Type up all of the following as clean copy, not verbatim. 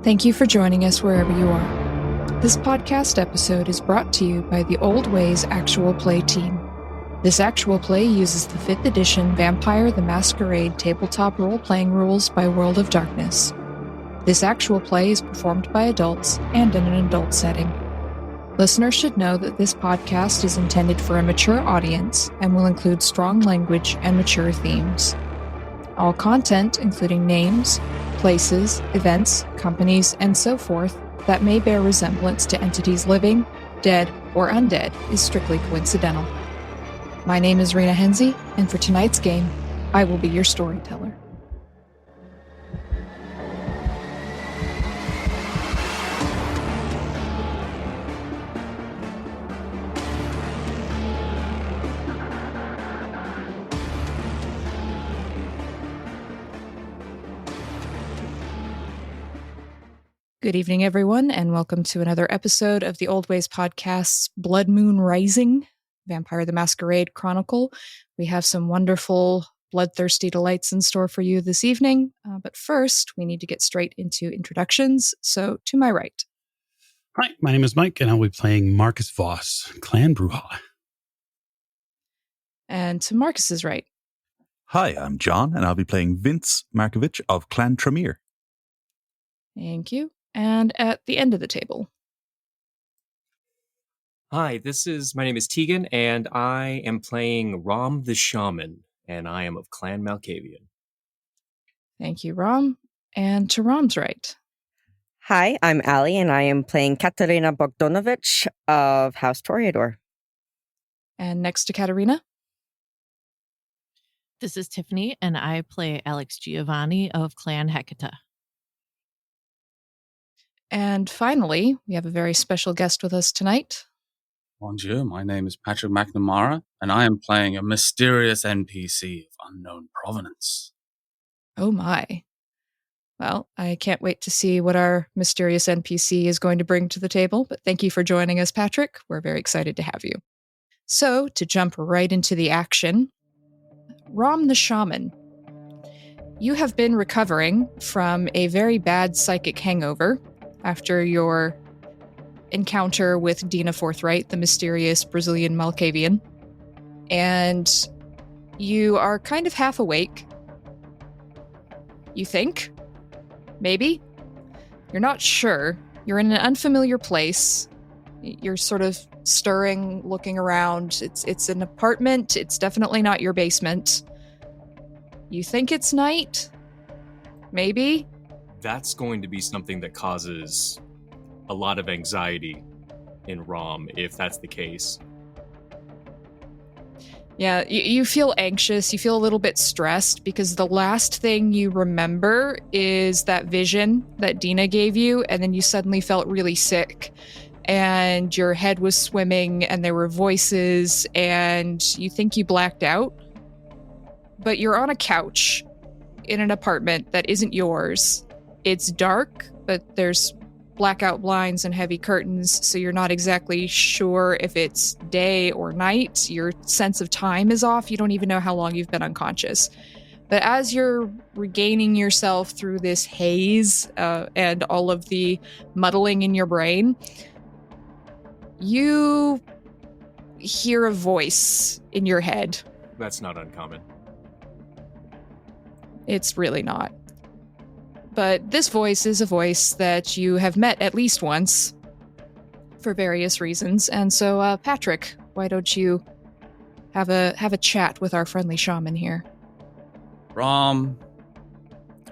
Thank you for joining us wherever you are. This podcast episode is brought to you by the Old Ways Actual Play team. This actual play uses the 5th edition Vampire the Masquerade tabletop role-playing rules by World of Darkness. This actual play is performed by adults and in an adult setting. Listeners should know that this podcast is intended for a mature audience and will include strong language and mature themes. All content, including names, places, events, companies, and so forth, that may bear resemblance to entities living, dead, or undead is strictly coincidental. My name is Rena Henze, and for tonight's game, I will be your storyteller. Good evening, everyone, and welcome to another episode of the Old Ways Podcast's Blood Moon Rising, Vampire the Masquerade Chronicle. We have some wonderful, bloodthirsty delights in store for you this evening, but first, we need to get straight into introductions, so to my right. Hi, my name is Mike, and I'll be playing Marcus Voss, Clan Bruja. And to Marcus's right. Hi, I'm John, and I'll be playing Vince Markovich of Clan Tremere. Thank you. And at the end of the table. Hi, my name is Tegan, and I am playing Rom the Shaman, and I am of Clan Malkavian. Thank you, Rom. And to Rom's right. Hi, I'm Ali, and I am playing Katarina Bogdanovich of House Toreador. And next to Katarina. This is Tiffany, and I play Alex Giovanni of Clan Hecata. And finally, we have a very special guest with us tonight. Bonjour, my name is Patrick McNamara, and I am playing a mysterious NPC of unknown provenance. Oh my. Well, I can't wait to see what our mysterious NPC is going to bring to the table, but thank you for joining us, Patrick. We're very excited to have you. So, to jump right into the action, Rom the Shaman. You have been recovering from a very bad psychic hangover after your encounter with Dina Forthright, the mysterious Brazilian Malkavian. And you are kind of half awake. You think? Maybe? You're not sure. You're in an unfamiliar place. You're sort of stirring, looking around. It's an apartment. It's definitely not your basement. You think it's night? Maybe? That's going to be something that causes a lot of anxiety in Rom, if that's the case. Yeah, you feel anxious, you feel a little bit stressed, because the last thing you remember is that vision that Dina gave you, and then you suddenly felt really sick, and your head was swimming, and there were voices, and you think you blacked out. But you're on a couch in an apartment that isn't yours. It's dark, but there's blackout blinds and heavy curtains, so you're not exactly sure if it's day or night. Your sense of time is off. You don't even know how long you've been unconscious. But as you're regaining yourself through this haze and all of the muddling in your brain, you hear a voice in your head. That's not uncommon. It's really not. But this voice is a voice that you have met at least once for various reasons. And so, Patrick, why don't you have a chat with our friendly shaman here? Rom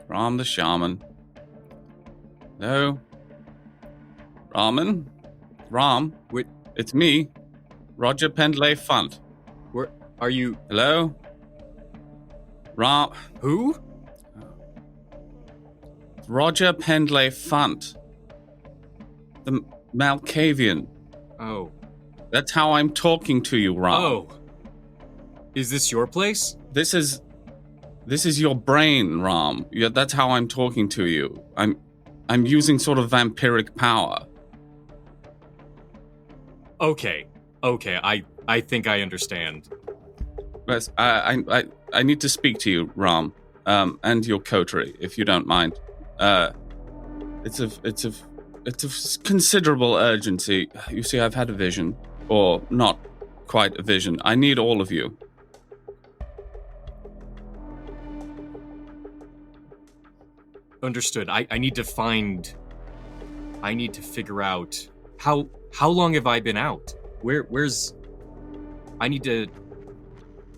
the Shaman. Hello? Rom? Wait. It's me, Roger Pendleigh-Funt. Where are you? Hello? Rom? Who? Roger Pendleigh-Funt. The Malkavian. Oh. That's how I'm talking to you, Rom. Oh. Is this your place? This is your brain, Rom. Yeah, that's how I'm talking to you. I'm using sort of vampiric power. Okay. I think I understand. Yes, I need to speak to you, Rom, and your coterie, if you don't mind. It's of considerable urgency. You see, I've had a vision, or not quite a vision. I need all of you. Understood. I need to figure out how long have I been out? Where's I need to,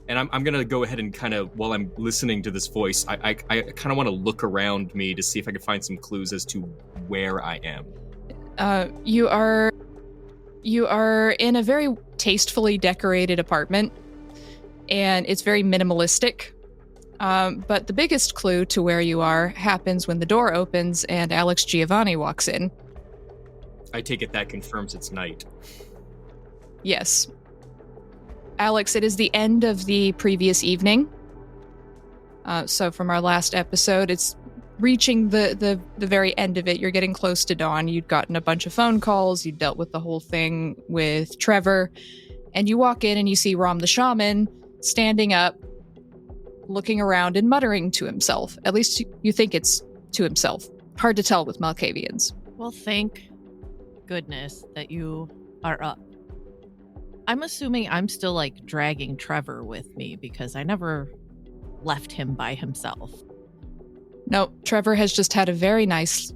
and I'm gonna go ahead and kind of, while I'm listening to this voice, I kind of want to look around me to see if I can find some clues as to where I am. You are in a very tastefully decorated apartment, and it's very minimalistic. But the biggest clue to where you are happens when the door opens and Alex Giovanni walks in. I take it that confirms it's night. Yes. Alex, it is the end of the previous evening. So from our last episode, it's reaching the very end of it. You're getting close to dawn. You'd gotten a bunch of phone calls. You dealt with the whole thing with Trevor. And you walk in and you see Rom the Shaman standing up, looking around and muttering to himself. At least you think it's to himself. Hard to tell with Malkavians. Well, thank goodness that you are up. I'm assuming I'm still like dragging Trevor with me because I never left him by himself. No, Trevor has just had a very nice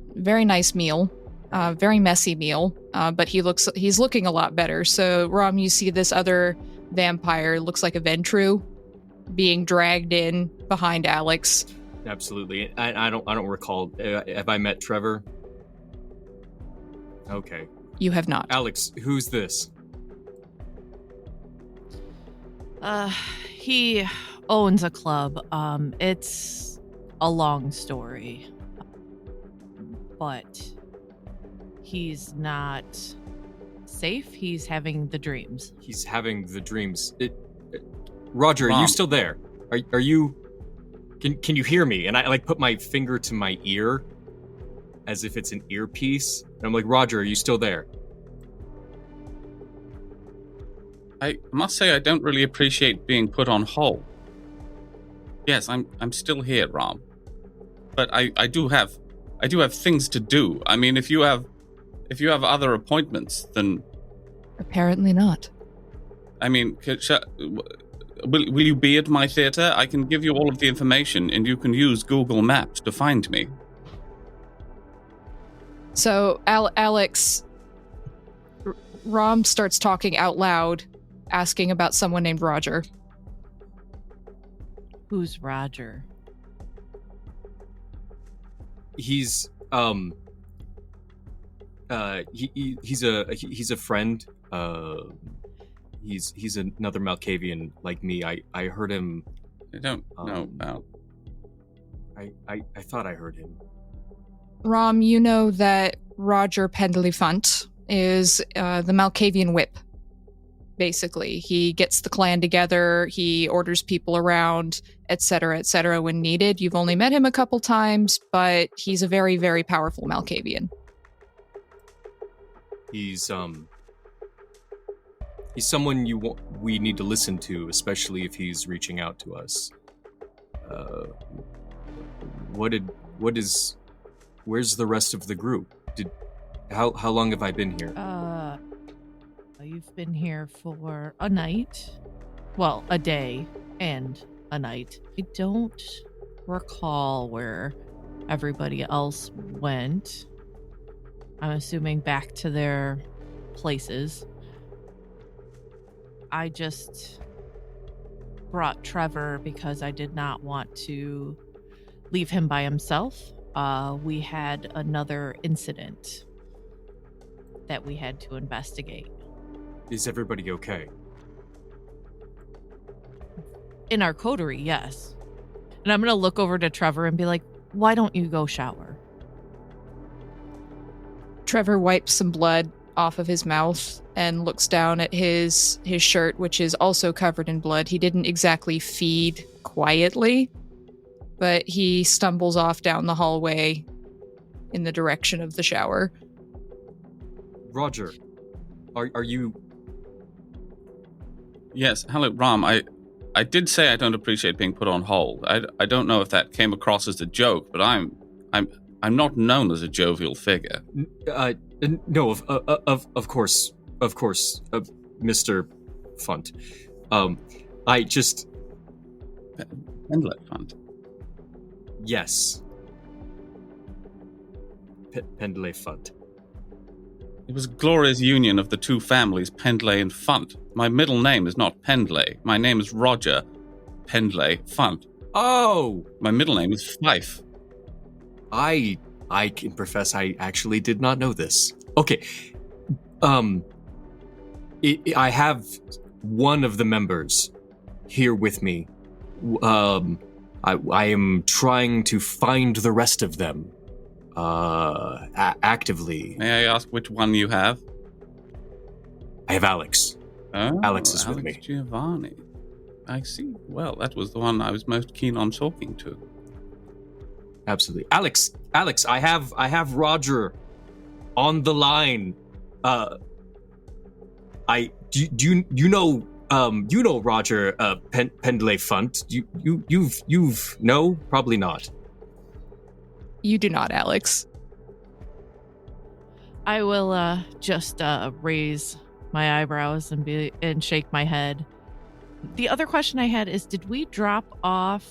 meal, very messy meal, but he's looking a lot better. So, Rom, you see this other vampire, looks like a Ventru, being dragged in behind Alex. Absolutely. I don't recall. Have I met Trevor? Okay. You have not. Alex, who's this? He owns a club. It's a long story, but he's not safe. He's having the dreams. He's having the dreams. Roger, Mom. are you still there? Are you? Can you hear me? And I like put my finger to my ear, as if it's an earpiece. And I'm like, Roger, are you still there? I must say I don't really appreciate being put on hold. Yes, I'm still here, Rom. But I do have things to do. I mean, if you have other appointments, then Apparently not. I mean, will you be at my theater? I can give you all of the information, and you can use Google Maps to find me. So, Alex, Rom starts talking out loud, asking about someone named Roger. Who's Roger? He's he's a friend. He's another Malkavian like me. I heard him. I don't know about. I thought I heard him. Rom, you know that Roger Pendleigh-Funt is the Malkavian Whip. Basically, he gets the clan together, he orders people around, etc., when needed. You've only met him a couple times, but he's a very, very powerful Malkavian. He's someone we need to listen to, especially if he's reaching out to us. Where's the rest of the group? How long have I been here? You've been here for a night. Well, a day and a night. I don't recall where everybody else went. I'm assuming back to their places. I just brought Trevor because I did not want to leave him by himself. We had another incident that we had to investigate. Is everybody okay? In our coterie, yes. And I'm going to look over to Trevor and be like, why don't you go shower? Trevor wipes some blood off of his mouth and looks down at his shirt, which is also covered in blood. He didn't exactly feed quietly, but he stumbles off down the hallway in the direction of the shower. Roger, are you... Yes, hello, Rom. I did say I don't appreciate being put on hold. I don't know if that came across as a joke, but I'm I'm not known as a jovial figure. No, of course, Mr. Funt. I just... Pendleigh-Funt. Yes. Pendleigh-Funt. It was a glorious union of the two families, Pendleigh and Funt. My middle name is not Pendleigh. My name is Roger Pendleigh-Funt. Oh! My middle name is Fife. I can profess I actually did not know this. Okay. I have one of the members here with me. I am trying to find the rest of them. Actively. May I ask which one you have? I have Alex. Oh, Alex is with me. Giovanni. I see. Well, that was the one I was most keen on talking to. Absolutely. Alex, I have Roger on the line. You know Roger Pendleigh-Funt. You've no, probably not. You do not, Alex. I will just raise my eyebrows and shake my head. The other question I had is, did we drop off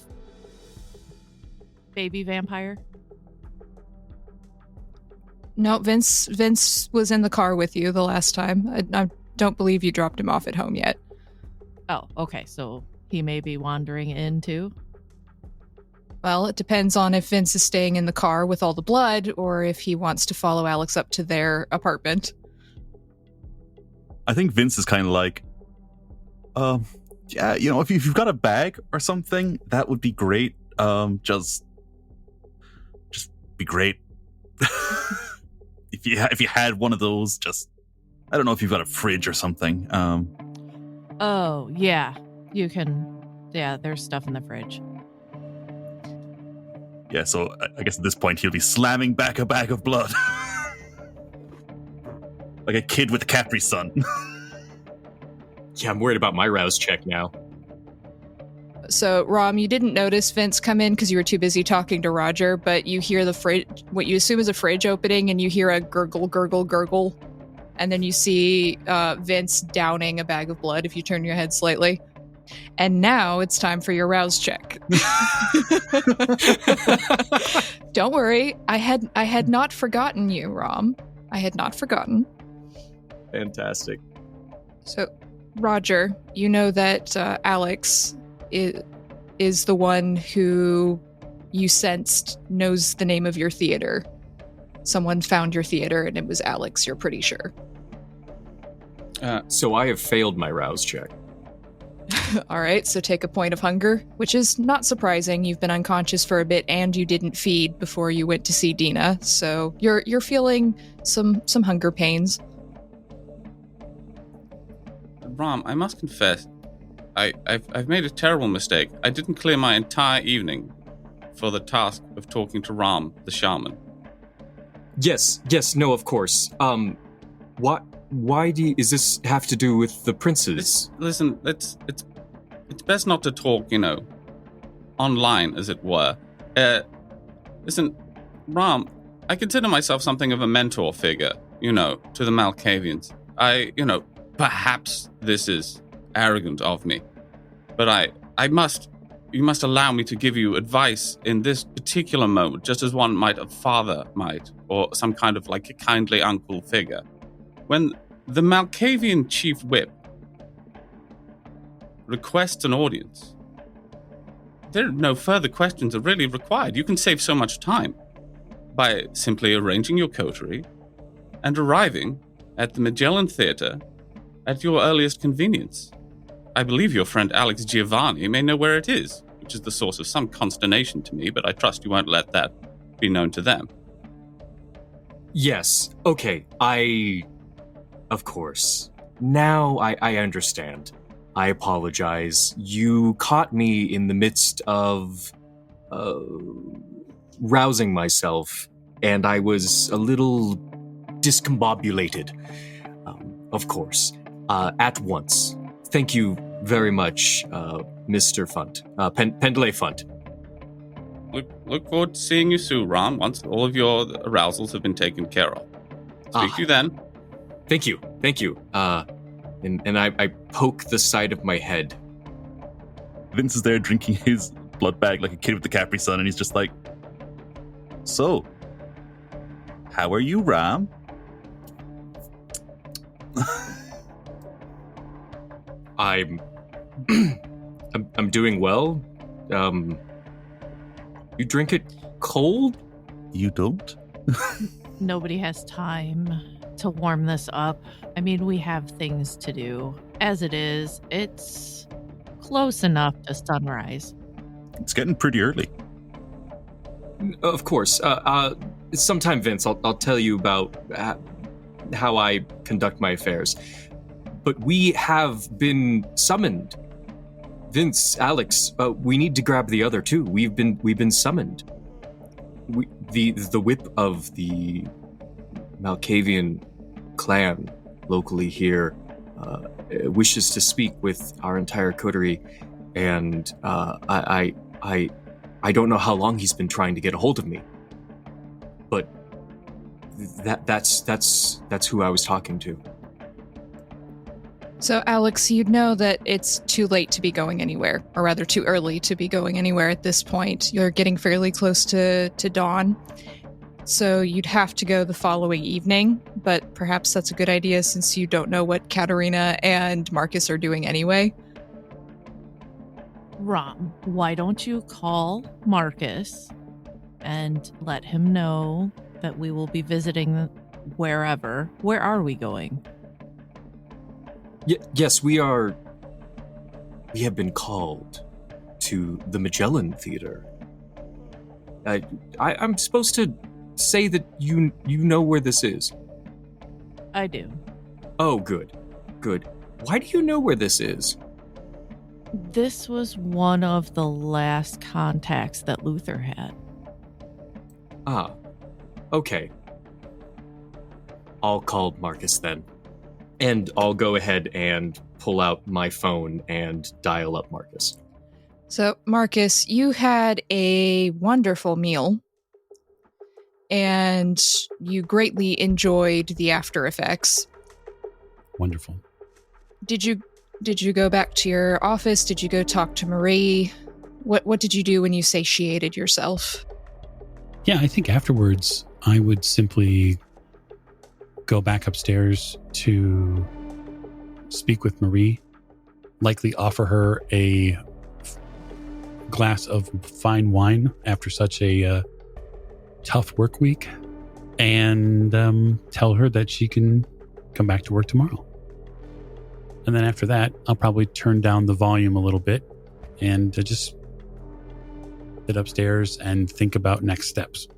baby vampire? No, Vince was in the car with you the last time. I don't believe you dropped him off at home yet. Oh, okay. So he may be wandering in too? Well, it depends on if Vince is staying in the car with all the blood or if he wants to follow Alex up to their apartment. I think Vince is kind of like, yeah, if you've got a bag or something, that would be great. Just be great. If you had one of those, I don't know if you've got a fridge or something. Oh, yeah. You can... Yeah, there's stuff in the fridge. Yeah, so I guess at this point he'll be slamming back a bag of blood. Like a kid with a Capri Sun. Yeah, I'm worried about my rouse check now. So, Rom, you didn't notice Vince come in because you were too busy talking to Roger, but you hear the fridge, what you assume is a fridge opening, and you hear a gurgle, gurgle, gurgle. And then you see Vince downing a bag of blood if you turn your head slightly. And now it's time for your rouse check. Don't worry, I had not forgotten you, Rom. I had not forgotten. Fantastic. So, Roger, you know that Alex is the one who you sensed knows the name of your theater. Someone found your theater and it was Alex, you're pretty sure. So I have failed my rouse check. All right, so take a point of hunger, which is not surprising. You've been unconscious for a bit and you didn't feed before you went to see Dina, so you're feeling some hunger pains. Rom, I must confess, I've made a terrible mistake. I didn't clear my entire evening for the task of talking to Rom the Shaman. Yes, no, of course. Why does this have to do with the princes? Listen, it's best not to talk, online, as it were. Listen, Rom, I consider myself something of a mentor figure, to the Malkavians. Perhaps this is arrogant of me, but you must allow me to give you advice in this particular moment, just as one might, a father might, or some kind of like a kindly uncle figure. When the Malkavian chief whip requests an audience, there are no further questions are really required. You can save so much time by simply arranging your coterie and arriving at the Magellan Theater at your earliest convenience. I believe your friend Alex Giovanni may know where it is, which is the source of some consternation to me, but I trust you won't let that be known to them. Yes, okay, of course. Now I understand. I apologize. You caught me in the midst of rousing myself, and I was a little discombobulated. Of course. At once. Thank you very much, Mr. Funt. Pendleigh-Funt. look forward to seeing you soon, Rom, once all of your arousals have been taken care of. Speak to you then. Thank you. And I poke the side of my head. Vince is there drinking his blood bag like a kid with the Capri Sun, and he's just like, "So, how are you, Ram?" I'm doing well. You drink it cold? You don't? Nobody has time to warm this up. I mean, we have things to do. As it is, it's close enough to sunrise. It's getting pretty early. Of course. Sometime, Vince, I'll tell you about how I conduct my affairs. But we have been summoned. Vince, Alex, we need to grab the other two. We've been summoned. The whip of the Malkavian clan locally here wishes to speak with our entire coterie, and I don't know how long he's been trying to get a hold of me, but that's who I was talking to. So, Alex, you'd know that it's too late to be going anywhere, or rather too early to be going anywhere at this point. You're getting fairly close to dawn, so you'd have to go the following evening, but perhaps that's a good idea since you don't know what Katerina and Marcus are doing anyway. Rom, why don't you call Marcus and let him know that we will be visiting wherever. Where are we going? Yes, we are. We have been called to the Magellan Theater. I'm supposed to say that you know where this is. I do. Oh, good. Why do you know where this is? This was one of the last contacts that Luther had. Ah, okay. I'll call Marcus then. And I'll go ahead and pull out my phone and dial up Marcus. So, Marcus, you had a wonderful meal, and you greatly enjoyed the after effects. Wonderful. Did you go back to your office? Did you go talk to Marie? What did you do when you satiated yourself? Yeah, I think afterwards I would simply go back upstairs to speak with Marie, likely offer her a glass of fine wine after such a tough work week, and tell her that she can come back to work tomorrow. And then after that, I'll probably turn down the volume a little bit and just sit upstairs and think about next steps.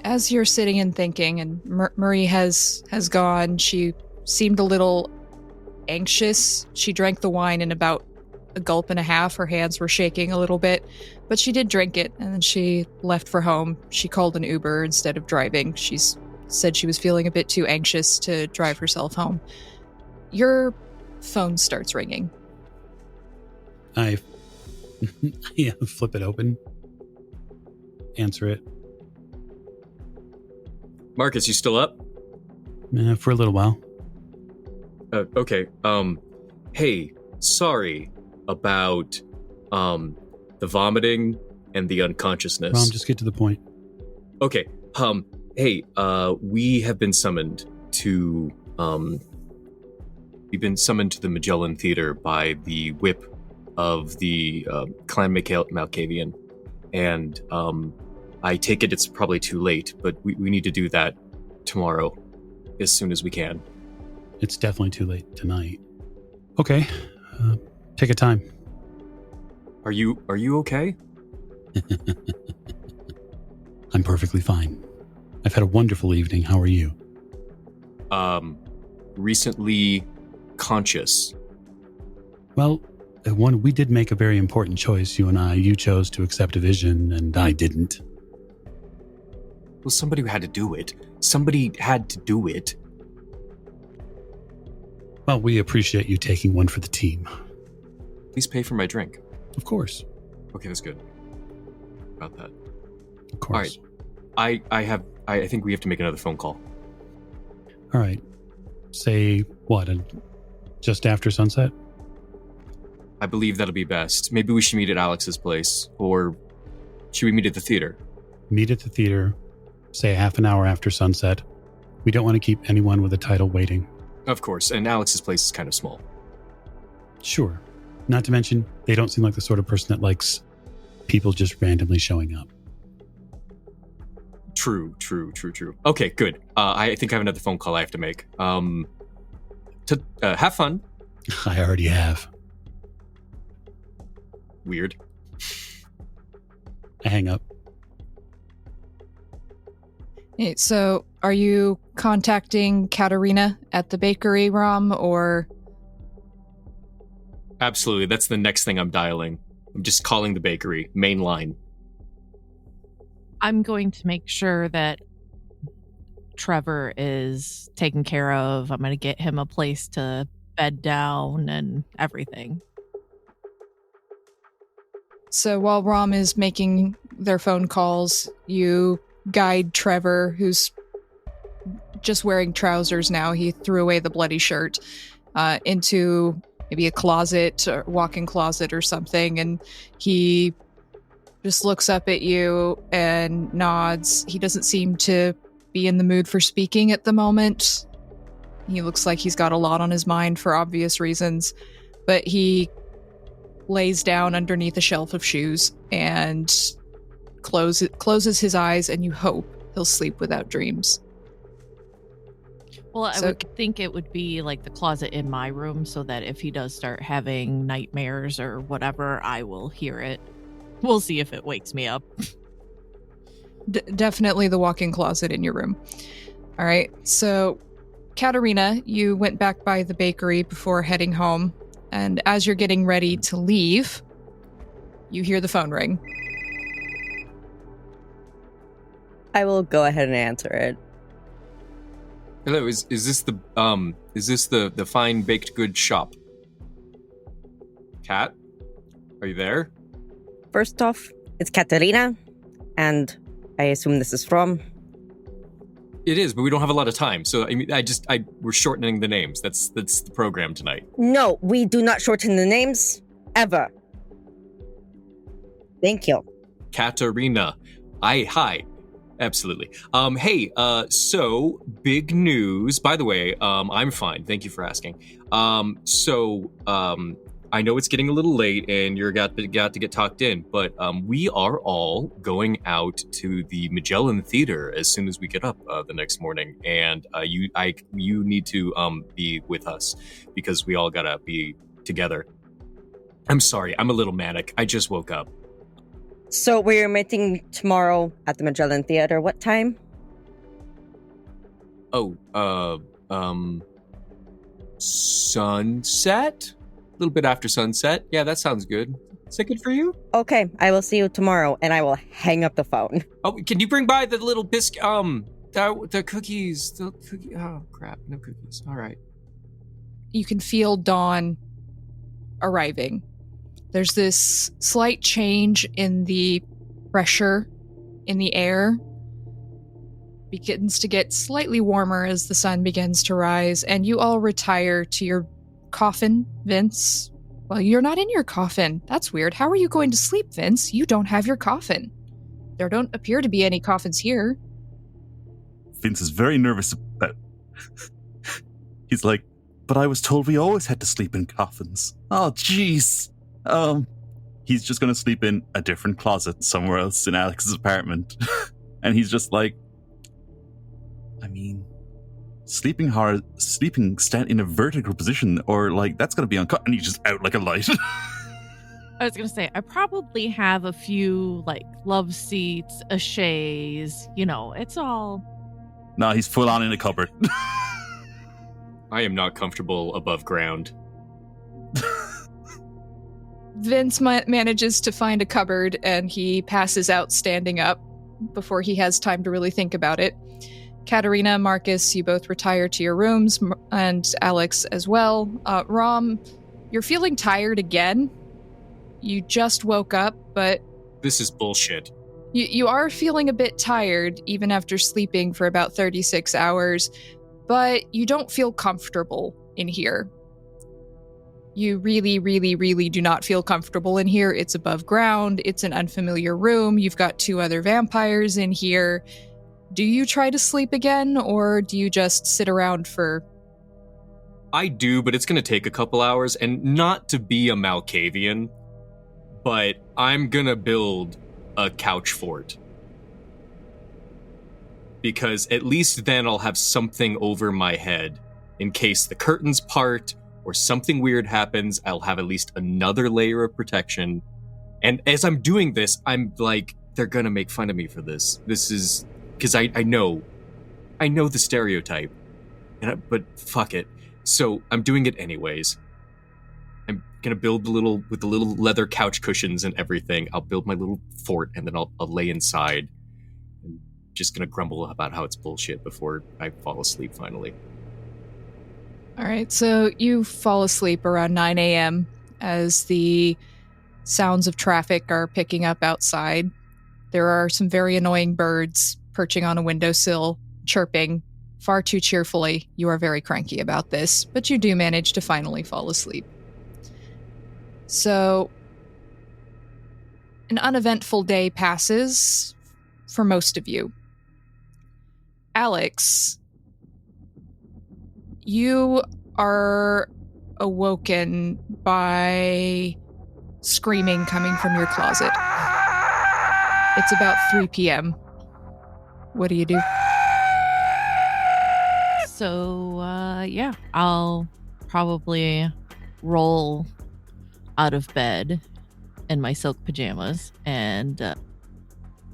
As you're sitting and thinking, and Marie has gone, she seemed a little anxious. She drank the wine in about a gulp and a half. Her hands were shaking a little bit, but she did drink it, and then she left for home. She called an Uber instead of driving. She said she was feeling a bit too anxious to drive herself home. Your phone starts ringing. I flip it open, answer it. Marcus, you still up? For a little while. Okay. Hey, sorry about the vomiting and the unconsciousness. Rom, just get to the point. Okay. Hey, we have been summoned to we've been summoned to the Magellan Theater by the whip of the clan Malkavian, and I take it it's probably too late, but we need to do that tomorrow as soon as we can. It's definitely too late tonight. Okay, take a time. Are you okay? I'm perfectly fine. I've had a wonderful evening. How are you? Recently conscious. Well, we did make a very important choice, you and I. You chose to accept a vision, and I didn't. Well, somebody had to do it. Somebody had to do it. Well, we appreciate you taking one for the team. Please pay for my drink. Of course. Okay, that's good. About that. Of course. All right. I think we have to make another phone call. All right. Say what? Just after sunset? I believe that'll be best. Maybe we should meet at Alex's place, or should we meet at the theater? Meet at the theater, say half an hour after sunset. We don't want to keep anyone with a title waiting. Of course, and Alex's place is kind of small. Sure. Not to mention, they don't seem like the sort of person that likes people just randomly showing up. True. Okay, good. I think I have another phone call I have to make. Have fun. I already have. Weird. I hang up. Hey, so, are you contacting Katerina at the bakery, Rom, or... Absolutely, that's the next thing I'm dialing. I'm just calling the bakery, main line. I'm going to make sure that Trevor is taken care of. I'm going to get him a place to bed down and everything. So while Rom is making their phone calls, you guide Trevor, who's just wearing trousers now. He threw away the bloody shirt, into maybe a closet or walk-in closet or something, and he just looks up at you and nods. He doesn't seem to be in the mood for speaking at the moment. He looks like he's got a lot on his mind for obvious reasons, but he lays down underneath a shelf of shoes and closes his eyes, and you hope he'll sleep without dreams. Well, I would think it would be like the closet in my room, so that if he does start having nightmares or whatever, I will hear it. We'll see if it wakes me up. Definitely the walk-in closet in your room. All right, so Katerina, you went back by the bakery before heading home, and as you're getting ready to leave, you hear the phone ring. I will go ahead and answer it. Hello, is this the fine baked goods shop? Kat? Are you there? First off, it's Katerina, and I assume this is from. It is, but we don't have a lot of time, so I mean, we're shortening the names. That's the program tonight. No, we do not shorten the names, ever. Thank you. Katerina. Hi. Absolutely. Hey, so big news. By the way, I'm fine. Thank you for asking. I know it's getting a little late and you're got to get talked in, but we are all going out to the Magellan Theater as soon as we get up the next morning, and you need to be with us because we all gotta be together. I'm sorry, I'm a little manic. I just woke up. So we're meeting tomorrow at the Magellan Theater. What time? Sunset? A little bit after sunset. Yeah, that sounds good. Is that good for you? Okay, I will see you tomorrow, and I will hang up the phone. Oh, can you bring by the little biscuit, the cookies? Oh, crap, no cookies. All right. You can feel dawn arriving. There's this slight change in the pressure in the air. Begins to get slightly warmer as the sun begins to rise, and you all retire to your coffin, Vince. Well, you're not in your coffin. That's weird. How are you going to sleep, Vince? You don't have your coffin. There don't appear to be any coffins here. Vince is very nervous about... He's like, but I was told we always had to sleep in coffins. Oh, jeez. He's just going to sleep in a different closet somewhere else in Alex's apartment. And he's just like, I mean, sleeping hard, stand in a vertical position, or like, that's going to be uncut. And he's just out like a light. I was going to say, I probably have a few, like, love seats, a chaise, it's all... No, he's full on in a cupboard. I am not comfortable above ground. Vince manages to find a cupboard, and he passes out standing up before he has time to really think about it. Katerina, Marcus, you both retire to your rooms, and Alex as well. Rom, you're feeling tired again. you just woke up, but This is bullshit. you are feeling a bit tired, even after sleeping for about 36 hours, but you don't feel comfortable in here. You really, really, really do not feel comfortable in here. It's above ground. It's an unfamiliar room. You've got 2 other vampires in here. Do you try to sleep again, or do you just sit around for... I do, but it's going to take a couple hours, and not to be a Malkavian, but I'm going to build a couch fort. Because at least then I'll have something over my head. In case the curtains part, or something weird happens, I'll have at least another layer of protection. And as I'm doing this, I'm like, they're going to make fun of me for this. This is... Because I know the stereotype. But fuck it. So I'm doing it anyways. I'm gonna build with the little leather couch cushions and everything. I'll build my little fort, and then I'll lay inside. I'm just gonna grumble about how it's bullshit before I fall asleep finally. All right, so you fall asleep around 9 a.m. as the sounds of traffic are picking up outside. There are some very annoying birds perching on a windowsill, chirping far too cheerfully. You are very cranky about this, but you do manage to finally fall asleep. So, an uneventful day passes for most of you. Alex, you are awoken by screaming coming from your closet. It's about 3 p.m. What do you do? So, yeah, I'll probably roll out of bed in my silk pajamas and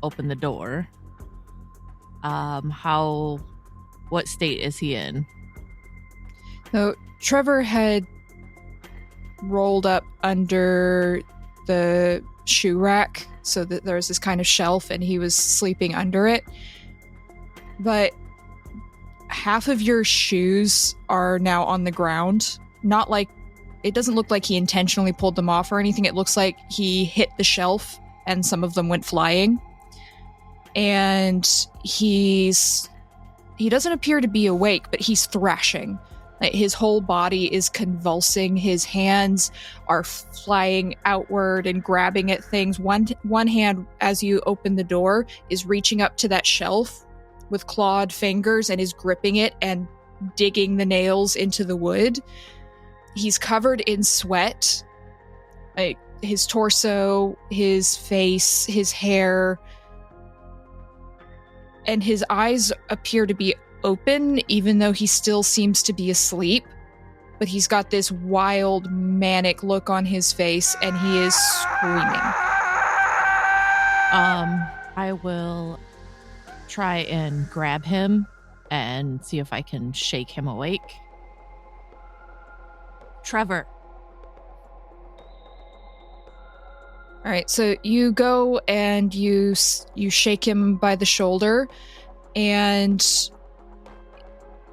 open the door. What state is he in? So, Trevor had rolled up under the shoe rack so that there was this kind of shelf, and he was sleeping under it. But half of your shoes are now on the ground. Not like, it doesn't look like he intentionally pulled them off or anything. It looks like he hit the shelf and some of them went flying. And he doesn't appear to be awake, but he's thrashing. Like, his whole body is convulsing. His hands are flying outward and grabbing at things. One hand, as you open the door, is reaching up to that shelf with clawed fingers and is gripping it and digging the nails into the wood. He's covered in sweat. Like, his torso, his face, his hair, and his eyes appear to be open, even though he still seems to be asleep. But he's got this wild, manic look on his face, and he is screaming. I will try and grab him and see if I can shake him awake. Trevor. All right, so you go and you shake him by the shoulder, and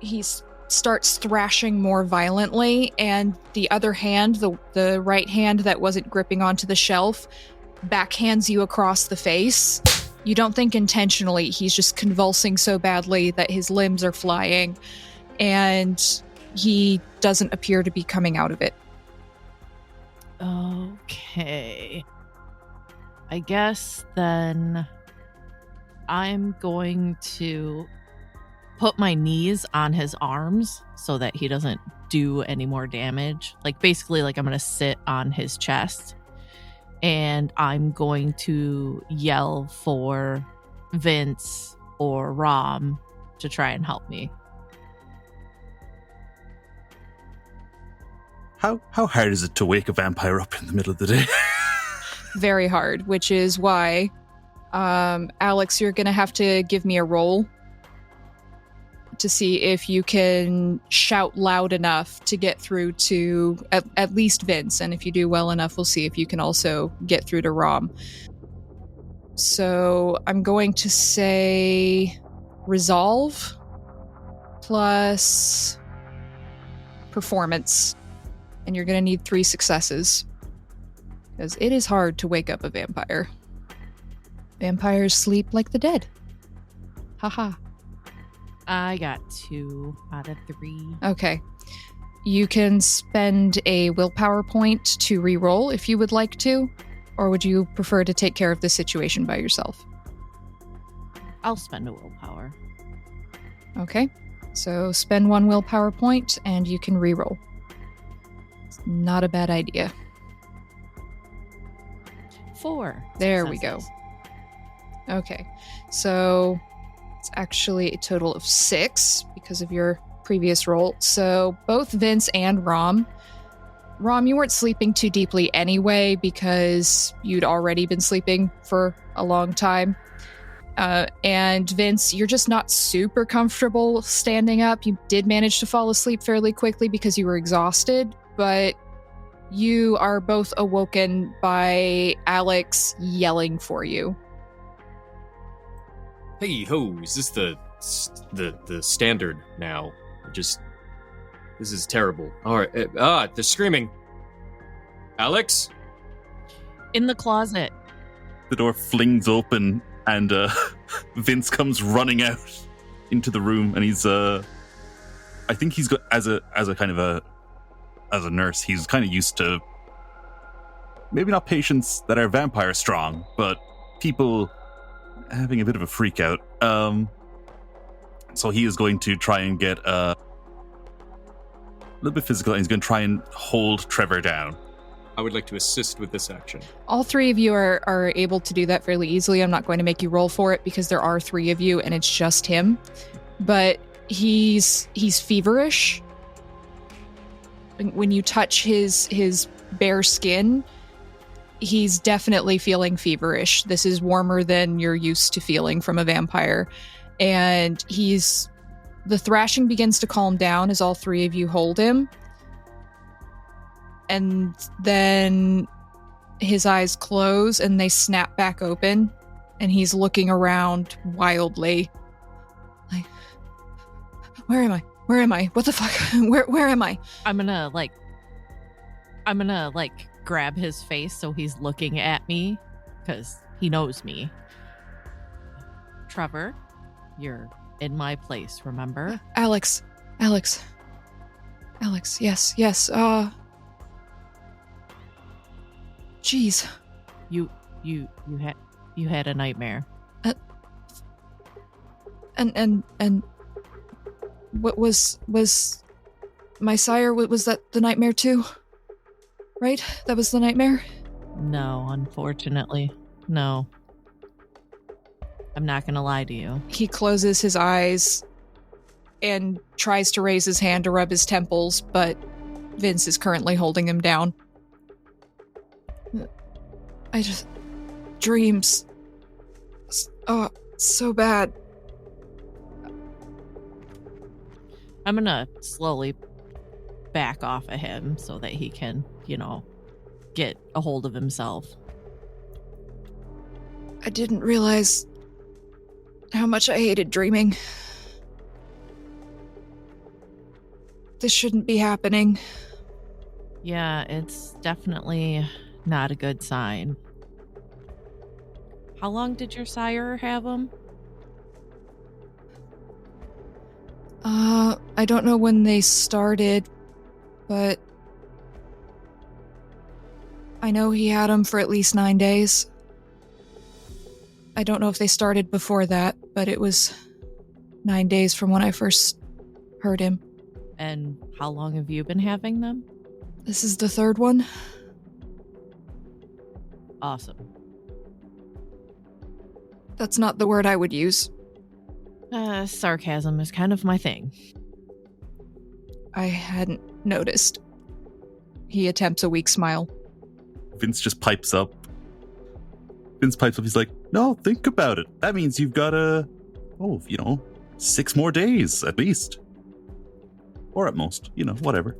he starts thrashing more violently, and the other hand, the right hand that wasn't gripping onto the shelf, backhands you across the face. You don't think intentionally. He's just convulsing so badly that his limbs are flying, and he doesn't appear to be coming out of it. Okay. I guess then I'm going to put my knees on his arms so that he doesn't do any more damage. Like, basically, like, I'm going to sit on his chest, and I'm going to yell for Vince or Rom to try and help me. How hard is it to wake a vampire up in the middle of the day? Very hard, which is why, Alex, you're going to have to give me a roll to see if you can shout loud enough to get through to at least Vince. And if you do well enough, we'll see if you can also get through to Rom. So I'm going to say resolve plus performance. And you're going to need 3 successes. because it is hard to wake up a vampire. Vampires sleep like the dead. Haha. I got 2 out of 3. Okay. You can spend a willpower point to re-roll if you would like to, or would you prefer to take care of the situation by yourself? I'll spend a willpower. Okay. So spend 1 willpower point and you can re-roll. It's not a bad idea. 4. There we successes. go. Okay. So it's actually a total of 6 because of your previous roll. So both Vince and Rom, you weren't sleeping too deeply anyway because you'd already been sleeping for a long time. And Vince, you're just not super comfortable standing up. You did manage to fall asleep fairly quickly because you were exhausted, but you are both awoken by Alex yelling for you. Hey ho, is this the standard now? This is terrible. All right, they're screaming. Alex? In the closet. The door flings open and Vince comes running out into the room, and he's I think he's got as a nurse, he's kind of used to maybe not patients that are vampire strong, but people having a bit of a freak out. So he is going to try and get a little bit physical, and he's going to try and hold Trevor down. I would like to assist with this action. All 3 of you are able to do that fairly easily. I'm not going to make you roll for it because there are 3 of you and it's just him. But he's feverish. When you touch his bare skin, he's definitely feeling feverish. This is warmer than you're used to feeling from a vampire. And the thrashing begins to calm down as all 3 of you hold him. And then his eyes close and they snap back open, and he's looking around wildly. Like, where am I? Where am I? What the fuck? Where am I? I'm gonna grab his face so he's looking at me because he knows me. Trevor, you're in my place, remember? Alex, yes. Jeez. You had a nightmare. And what was my sire? Was that the nightmare too? Right? That was the nightmare? No, unfortunately. No. I'm not gonna lie to you. He closes his eyes and tries to raise his hand to rub his temples, but Vince is currently holding him down. Dreams. Oh, so bad. I'm gonna slowly back off of him so that he can, get a hold of himself. I didn't realize how much I hated dreaming. This shouldn't be happening. Yeah, it's definitely not a good sign. How long did your sire have him? I don't know when they started, but I know he had him for at least 9 days. I don't know if they started before that, but it was 9 days from when I first heard him. And how long have you been having them? This is the 3rd one. Awesome. That's not the word I would use. Sarcasm is kind of my thing. I hadn't noticed. He attempts a weak smile. Vince just pipes up. He's like, no, think about it. That means you've got 6 more days at least. Or at most, whatever.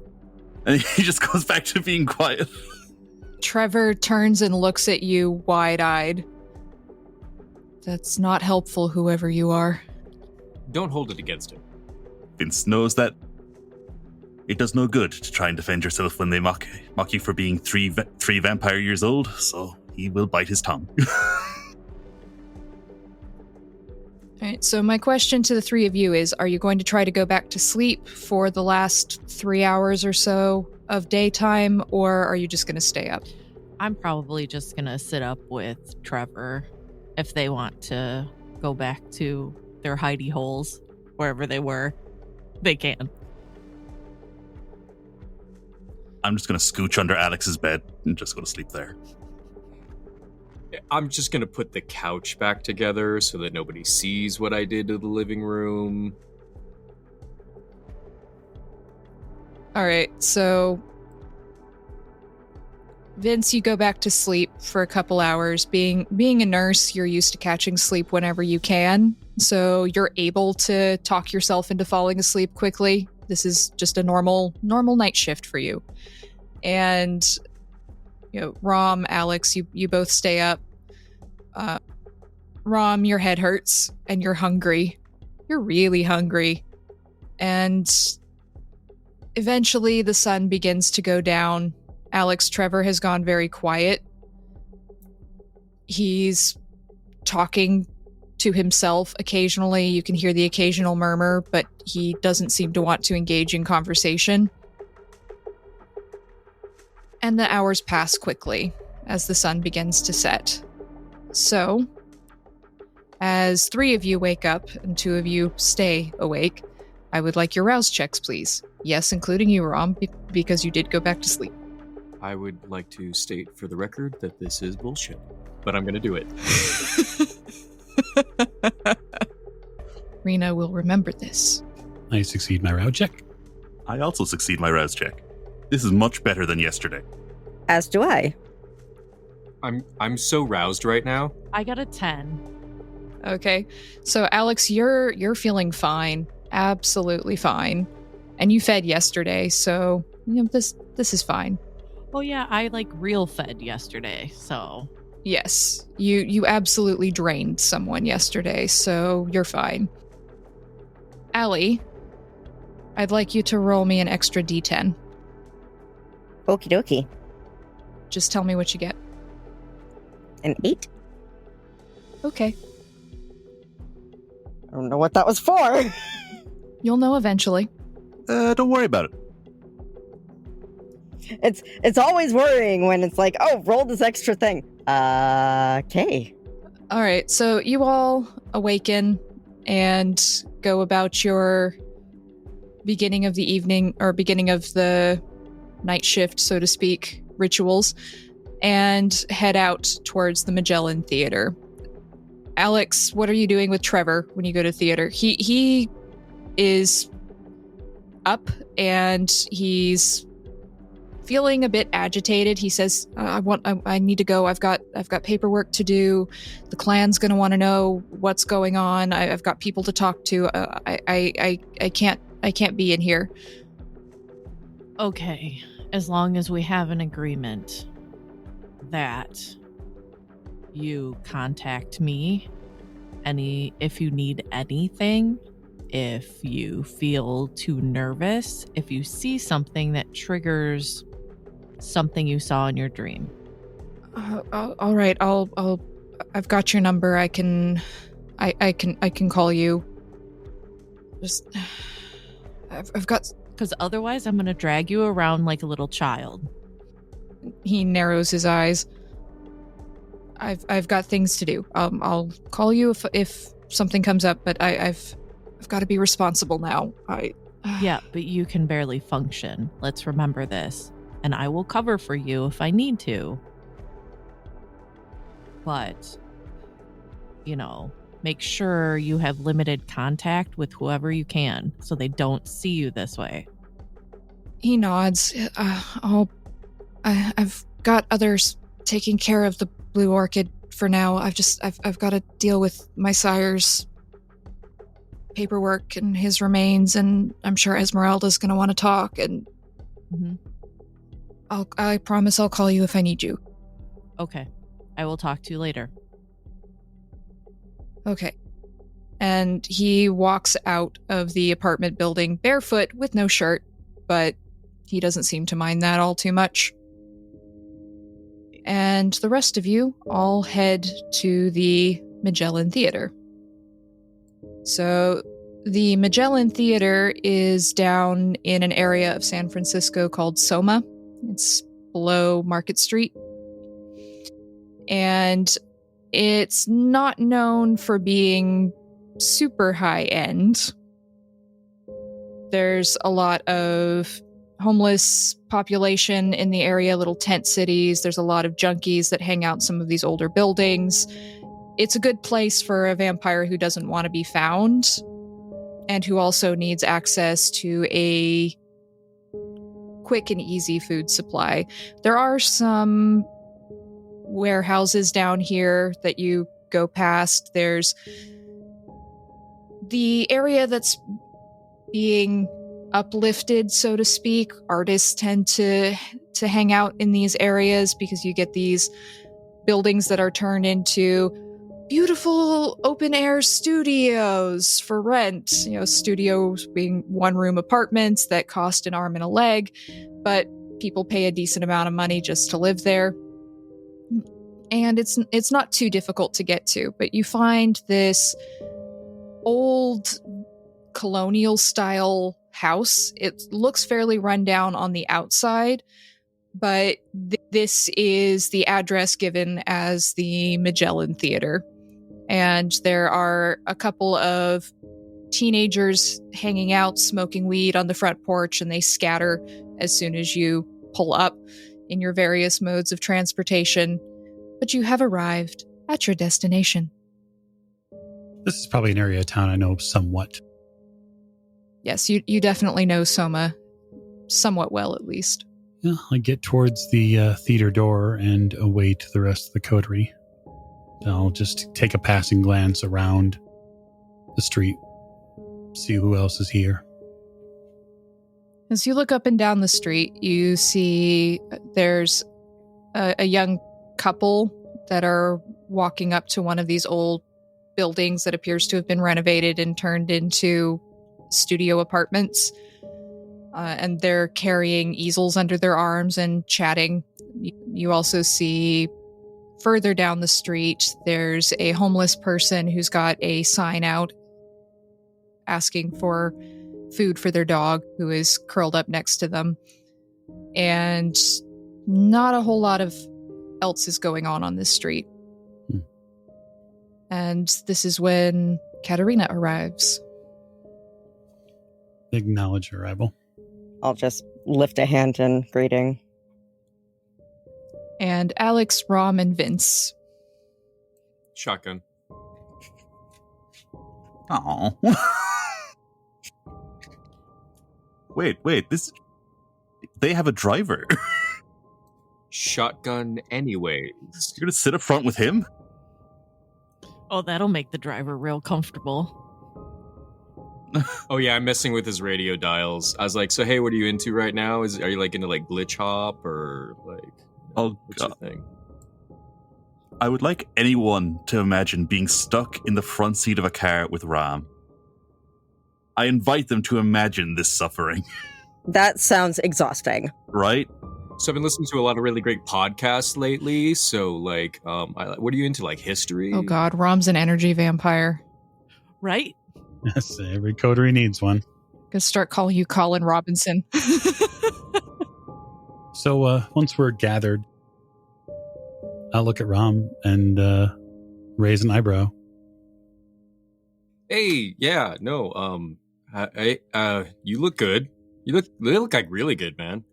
And he just goes back to being quiet. Trevor turns and looks at you wide-eyed. That's not helpful, whoever you are. Don't hold it against him. Vince knows that It does no good to try and defend yourself when they mock you for being three vampire years old, so he will bite his tongue. All right, so my question to the three of you is, are you going to try to go back to sleep for the last 3 hours or so of daytime, or are you just going to stay up? I'm probably just going to sit up with Trevor. If they want to go back to their hidey holes, wherever they were, they can. I'm just going to scooch under Alex's bed and just go to sleep there. I'm just going to put the couch back together so that nobody sees what I did to the living room. All right, so Vince, you go back to sleep for a couple hours. Being a nurse, you're used to catching sleep whenever you can, so you're able to talk yourself into falling asleep quickly. This is just a normal night shift for you. And Rom, Alex, you both stay up. Rom, your head hurts and you're hungry. You're really hungry. And eventually the sun begins to go down. Alex, Trevor has gone very quiet. He's talking to himself occasionally. You can hear the occasional murmur, but he doesn't seem to want to engage in conversation. And the hours pass quickly as the sun begins to set. So, as 3 of you wake up and 2 of you stay awake, I would like your rouse checks, please. Yes, including you, Rom, because you did go back to sleep. I would like to state for the record that this is bullshit, but I'm going to do it. Rena will remember this. I succeed my route check. I also succeed my rouse check. This is much better than yesterday. As do I. I'm so roused right now. I got a 10. Okay, so Alex, you're feeling fine, absolutely fine, and you fed yesterday, so this is fine. Oh yeah, I real fed yesterday, so yes, you absolutely drained someone yesterday, so you're fine. Allie, I'd like you to roll me an extra D10. Okie dokie. Just tell me what you get. An 8. Okay. I don't know what that was for. You'll know eventually. Don't worry about it. It's always worrying when it's like, oh, roll this extra thing. Okay. All right, so you all awaken and go about your beginning of the evening, or beginning of the night shift, so to speak, rituals, and head out towards the Magellan Theater. Alex, what are you doing with Trevor when you go to theater? He is up and he's feeling a bit agitated. He says, I need to go. I've got paperwork to do. The clan's going to want to know what's going on. I've got people to talk to. I can't be in here. Okay, as long as we have an agreement that you contact me if you need anything, if you feel too nervous, if you see something that triggers something you saw in your dream. All right, I've got your number. I can call you. Just I've got, because otherwise I'm going to drag you around like a little child. He narrows his eyes. I've got things to do. I'll call you if something comes up, but I've got to be responsible now. Yeah, but you can barely function. Let's remember this. And I will cover for you if I need to. But, make sure you have limited contact with whoever you can so they don't see you this way. He nods. I've got others taking care of the Blue Orchid for now. I've got to deal with my sire's paperwork and his remains, and I'm sure Esmeralda's going to want to talk, and I promise I'll call you if I need you. Okay. I will talk to you later. Okay. And he walks out of the apartment building barefoot with no shirt, but he doesn't seem to mind that all too much. And the rest of you all head to the Magellan Theater. So the Magellan Theater is down in an area of San Francisco called Soma. It's below Market Street. And it's not known for being super high end. There's a lot of homeless population in the area, little tent cities. There's a lot of junkies that hang out in some of these older buildings. It's a good place for a vampire who doesn't want to be found and who also needs access to a quick and easy food supply. There are some warehouses down here that you go past. There's the area that's being uplifted, so to speak. Artists tend to hang out in these areas because you get these buildings that are turned into beautiful open-air studios for rent. You know, studios being one-room apartments that cost an arm and a leg, but people pay a decent amount of money just to live there. And it's not too difficult to get to, but you find this old colonial-style house. It looks fairly run down on the outside, but this is the address given as the Magellan Theater. And there are a couple of teenagers hanging out, smoking weed on the front porch, and they scatter as soon as you pull up in your various modes of transportation. But you have arrived at your destination. This is probably an area of town I know somewhat. Yes, you definitely know Soma somewhat well, at least. Yeah, I get towards the theater door and await the rest of the coterie. I'll just take a passing glance around the street, see who else is here. As you look up and down the street, you see there's a young couple that are walking up to one of these old buildings that appears to have been renovated and turned into studio apartments. And they're carrying easels under their arms and chatting. You also see further down the street, there's a homeless person who's got a sign out asking for food for their dog, who is curled up next to them. And not a whole lot of else is going on this street. And this is when Katerina arrives. Acknowledge your arrival. I'll just lift a hand in greeting. And Alex, Rom, and Vince. Shotgun. Oh. Wait, they have a driver. Shotgun anyways. You're gonna sit up front with him? Oh, that'll make the driver real comfortable. Oh yeah, I'm messing with his radio dials. I was like, so hey, what are you into right now? Are you like into like glitch hop or like what's your thing? I would like anyone to imagine being stuck in the front seat of a car with Ram. I invite them to imagine this suffering. That sounds exhausting. Right? So I've been listening to a lot of really great podcasts lately. So like, what are you into, like history? Oh god, Rom's an energy vampire. Right? Yes, every coterie needs one. Gonna start calling you Colin Robinson. So once we're gathered, I'll look at Rom and raise an eyebrow. Hey, yeah, no, you look good. You look like really good, man.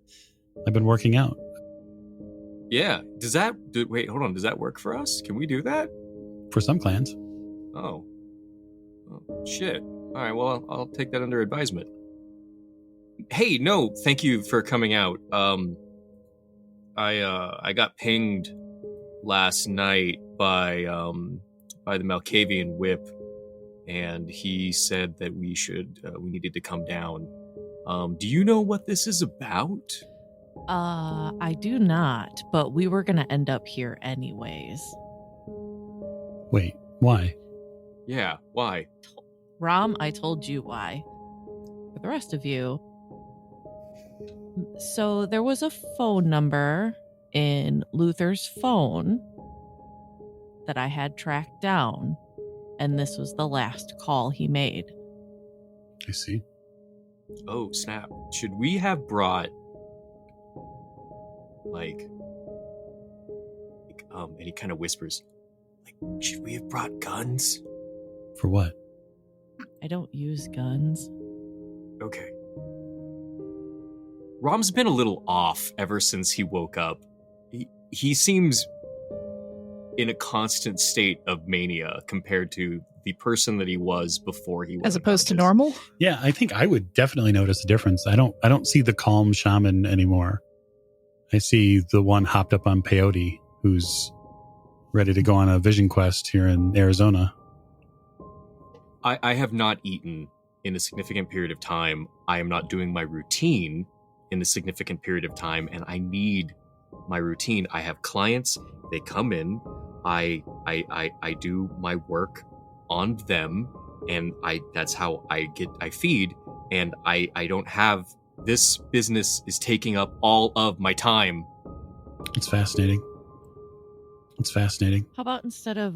I've been working out. Yeah. Wait, hold on. Does that work for us? Can we do that? For some clans. Oh, shit. All right, well, I'll take that under advisement. Hey, no, thank you for coming out. I got pinged last night by the Malkavian Whip, and he said that we needed to come down. Do you know what this is about? I do not, but we were gonna end up here anyways. Wait, why? Yeah, why? Rom, I told you why. For the rest of you, So there was a phone number in Luther's phone that I had tracked down, and this was the last call he made. I see. Oh, snap. Should we have brought, and he kind of whispers, should we have brought guns? For what? I don't use guns. Okay. Rom's been a little off ever since he woke up. He seems in a constant state of mania compared to the person that he was before he was. As opposed to normal? Yeah, I think I would definitely notice a difference. I don't see the calm shaman anymore. I see the one hopped up on peyote who's ready to go on a vision quest here in Arizona. I have not eaten in a significant period of time. I am not doing my routine in a significant period of time, and I need my routine. I have clients, they come in, I do my work on them, and that's how I feed, and I don't have, this business is taking up all of my time. It's fascinating. It's fascinating. How about instead of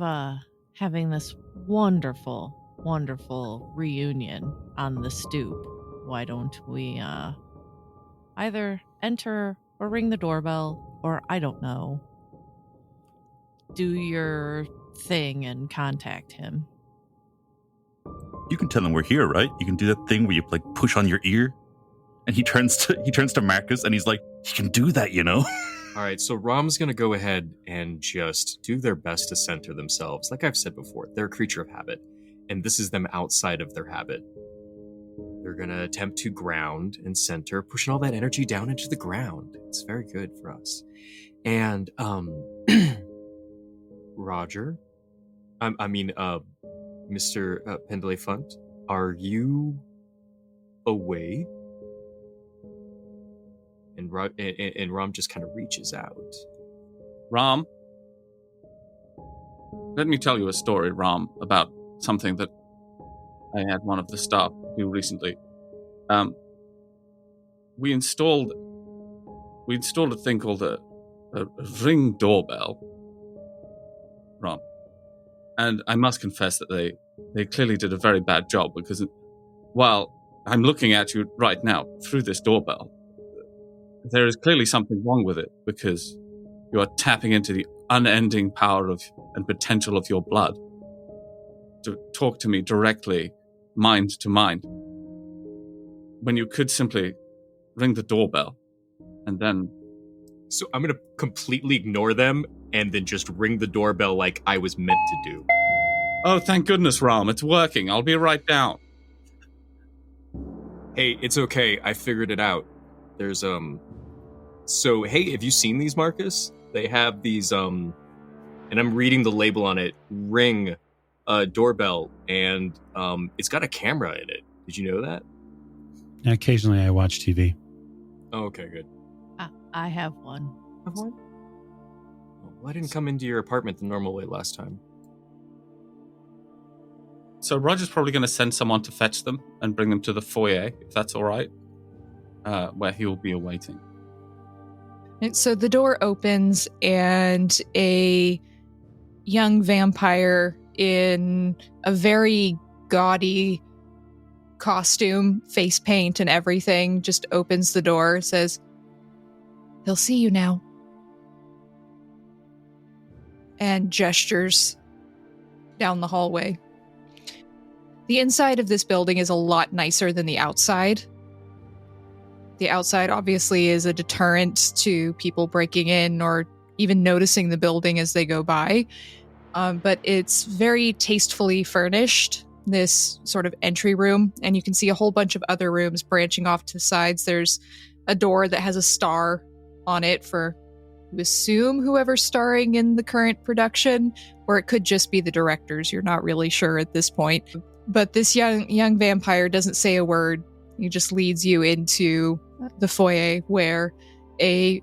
having this wonderful reunion on the stoop, why don't we either enter or ring the doorbell, or I don't know, do your thing and contact him? You can tell him we're here, right? You can do that thing where you push on your ear, and he turns to Marcus, and he's like, "You can do that, you know." All right, so Rom's gonna go ahead and just do their best to center themselves. Like I've said before, they're a creature of habit, and this is them outside of their habit. They're gonna attempt to ground and center, pushing all that energy down into the ground. It's very good for us. And Roger, Mr. Pendleigh-Funt, are you away? And Rom just kind of reaches out. Rom, let me tell you a story, Rom, about something that I had one of the staff do recently. We installed a thing called a ring doorbell, Rom. And I must confess that they clearly did a very bad job, because while I'm looking at you right now through this doorbell, there is clearly something wrong with it, because you are tapping into the unending power and potential of your blood to talk to me directly, mind to mind, when you could simply ring the doorbell and then... So I'm going to completely ignore them and then just ring the doorbell like I was meant to do. Oh, thank goodness, Rom. It's working. I'll be right down. Hey, it's okay. I figured it out. There's, So, hey, have you seen these, Marcus? They have these, and I'm reading the label on it, Ring doorbell, and it's got a camera in it. Did you know that? Occasionally I watch TV. Oh, okay, good. I have one. Have one? Well, I didn't come into your apartment the normal way last time. So Roger's probably going to send someone to fetch them and bring them to the foyer, if that's all right, where he will be awaiting. And so the door opens, and a young vampire in a very gaudy costume, face paint and everything, just opens the door, says, "He'll see you now," and gestures down the hallway. The inside of this building is a lot nicer than the outside. The outside obviously is a deterrent to people breaking in or even noticing the building as they go by. But it's very tastefully furnished, this sort of entry room, and you can see a whole bunch of other rooms branching off to the sides. There's a door that has a star on it for, you assume, whoever's starring in the current production, or it could just be the directors. You're not really sure at this point. But this young vampire doesn't say a word. He just leads you into the foyer where a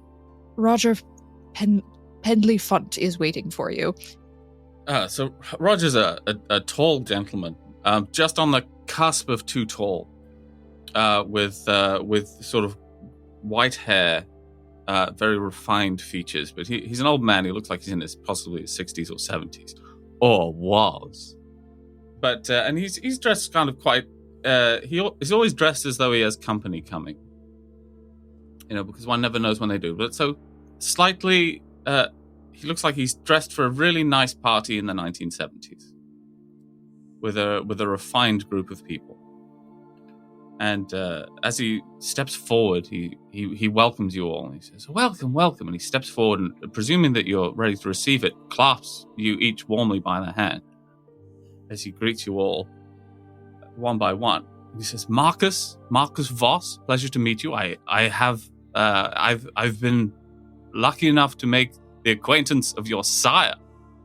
Roger Pendleigh-Funt is waiting for you. So Roger's a tall gentleman, just on the cusp of too tall, with sort of white hair, very refined features, but he's an old man. He looks like he's in possibly his 60s or 70s, or was. But and he's dressed kind of quite. He's always dressed as though he has company coming. Because one never knows when they do. But so slightly, he looks like he's dressed for a really nice party in the 1970s, with a refined group of people. And as he steps forward, he welcomes you all. And he says, "Welcome, welcome." And he steps forward, and presuming that you're ready to receive it, clasps you each warmly by the hand as he greets you all one by one. And he says, Marcus Voss, pleasure to meet you. I've been lucky enough to make the acquaintance of your sire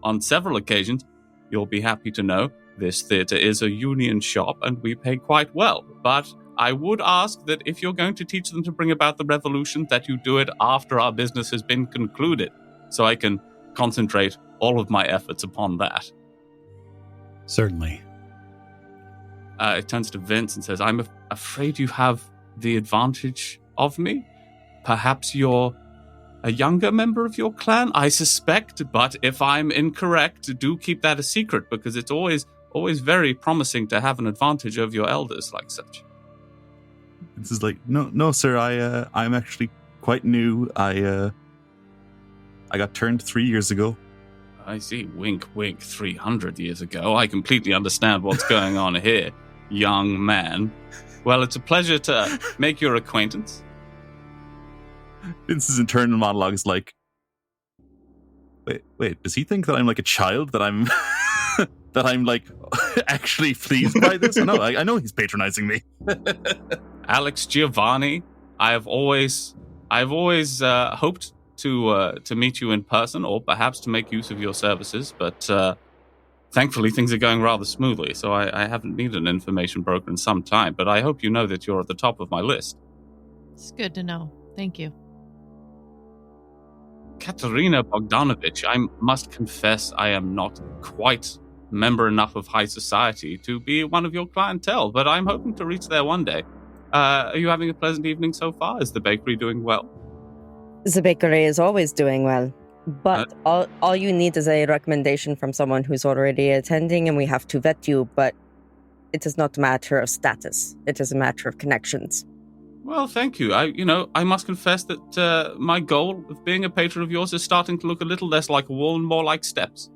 on several occasions. You'll be happy to know this theater is a union shop and we pay quite well. But I would ask that if you're going to teach them to bring about the revolution, that you do it after our business has been concluded, so I can concentrate all of my efforts upon that. Certainly. It turns to Vince and says, I'm afraid you have the advantage of me. Perhaps you're a younger member of your clan, I suspect, but if I'm incorrect, do keep that a secret, because it's always very promising to have an advantage over your elders like such. This is like, no, sir. I'm actually quite new. I got turned 3 years ago. I see. Wink, wink. 300 years ago. I completely understand what's going on here, young man. Well, it's a pleasure to make your acquaintance. Vince's internal monologue is like, wait. Does he think that I'm like a child? That I'm that I'm like actually pleased by this? I know he's patronizing me. Alex Giovanni, I've always hoped to meet you in person, or perhaps to make use of your services, but thankfully things are going rather smoothly, so I haven't needed an information broker in some time, but I hope you know that you're at the top of my list. It's good to know. Thank you. Katerina Bogdanovich, I must confess I am not quite member enough of high society to be one of your clientele, but I'm hoping to reach there one day. Are you having a pleasant evening so far? Is the bakery doing well? The bakery is always doing well, but all you need is a recommendation from someone who's already attending, and we have to vet you, but it is not a matter of status. It is a matter of connections. Well, thank you. I must confess that my goal of being a patron of yours is starting to look a little less like a wall and more like steps.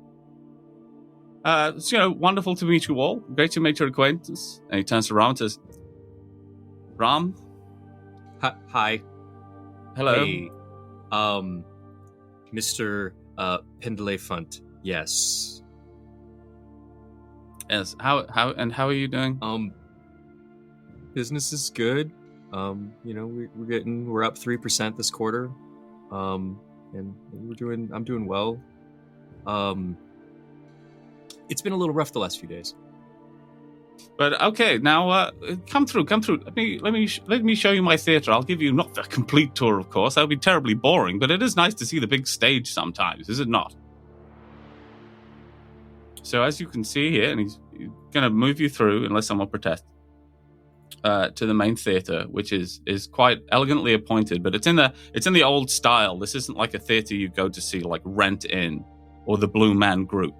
It's, wonderful to meet you all. Great to make your acquaintance. And he turns to Rom and says, Rom? Hi. Hello. Hey, Mr. Pendleigh-Funt. Yes. Yes. How are you doing? Business is good. We're up 3% this quarter. And I'm doing well. It's been a little rough the last few days. But okay, now come through. Let me show you my theater. I'll give you not the complete tour, of course. That would be terribly boring, but it is nice to see the big stage sometimes, is it not? So as you can see here, and he's going to move you through, unless someone protests, to the main theater, which is quite elegantly appointed, but it's in the old style. This isn't like a theater you go to see like Rent In or the Blue Man Group,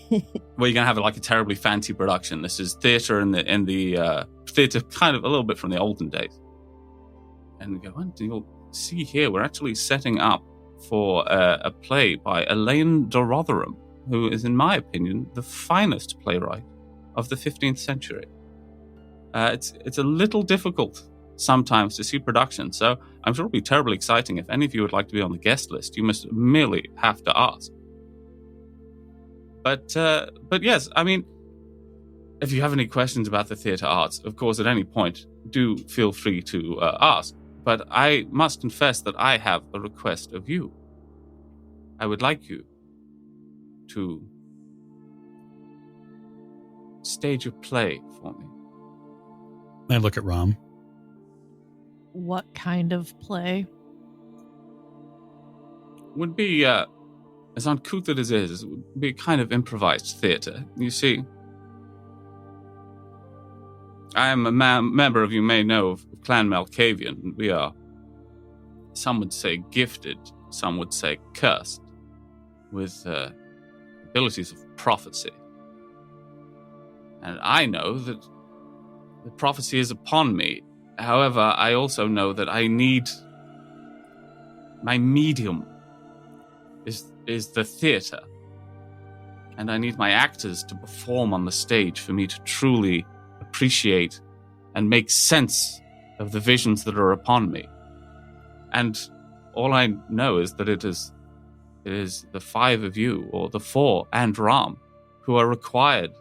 where you're gonna have like a terribly fancy production. This is theater in the theater, kind of a little bit from the olden days. And you'll see here, we're actually setting up for a play by Elaine de Rotherham, who is, in my opinion, the finest playwright of the 15th century. It's a little difficult sometimes to see production, so I'm sure it'll be terribly exciting. If any of you would like to be on the guest list, you must merely have to ask. But yes, I mean, if you have any questions about the theatre arts, of course, at any point, do feel free to ask. But I must confess that I have a request of you. I would like you to stage a play for me. I look at Rom. What kind of play? Would be, as uncouth as it is, it would be a kind of improvised theatre. You see, I am a member of, you may know, of Clan Malkavian. We are, some would say, gifted, some would say cursed, with abilities of prophecy. And I know that the prophecy is upon me. However, I also know that I need... My medium is the theater. And I need my actors to perform on the stage for me to truly appreciate and make sense of the visions that are upon me. And all I know is that it is the 5 of you, or the 4 and Rom, who are required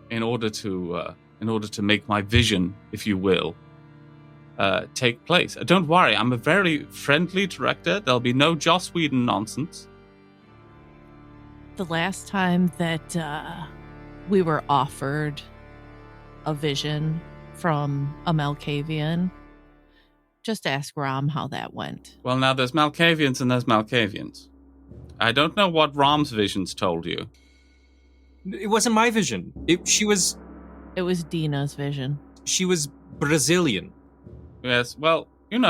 in order to make my vision, if you will, take place. Don't worry, I'm a very friendly director. There'll be no Joss Whedon nonsense. The last time that we were offered a vision from a Malkavian, just ask Rom how that went. Well, now there's Malkavians and there's Malkavians. I don't know what Rom's visions told you. It wasn't my vision. It was Dina's vision. She was Brazilian. Yes, well, in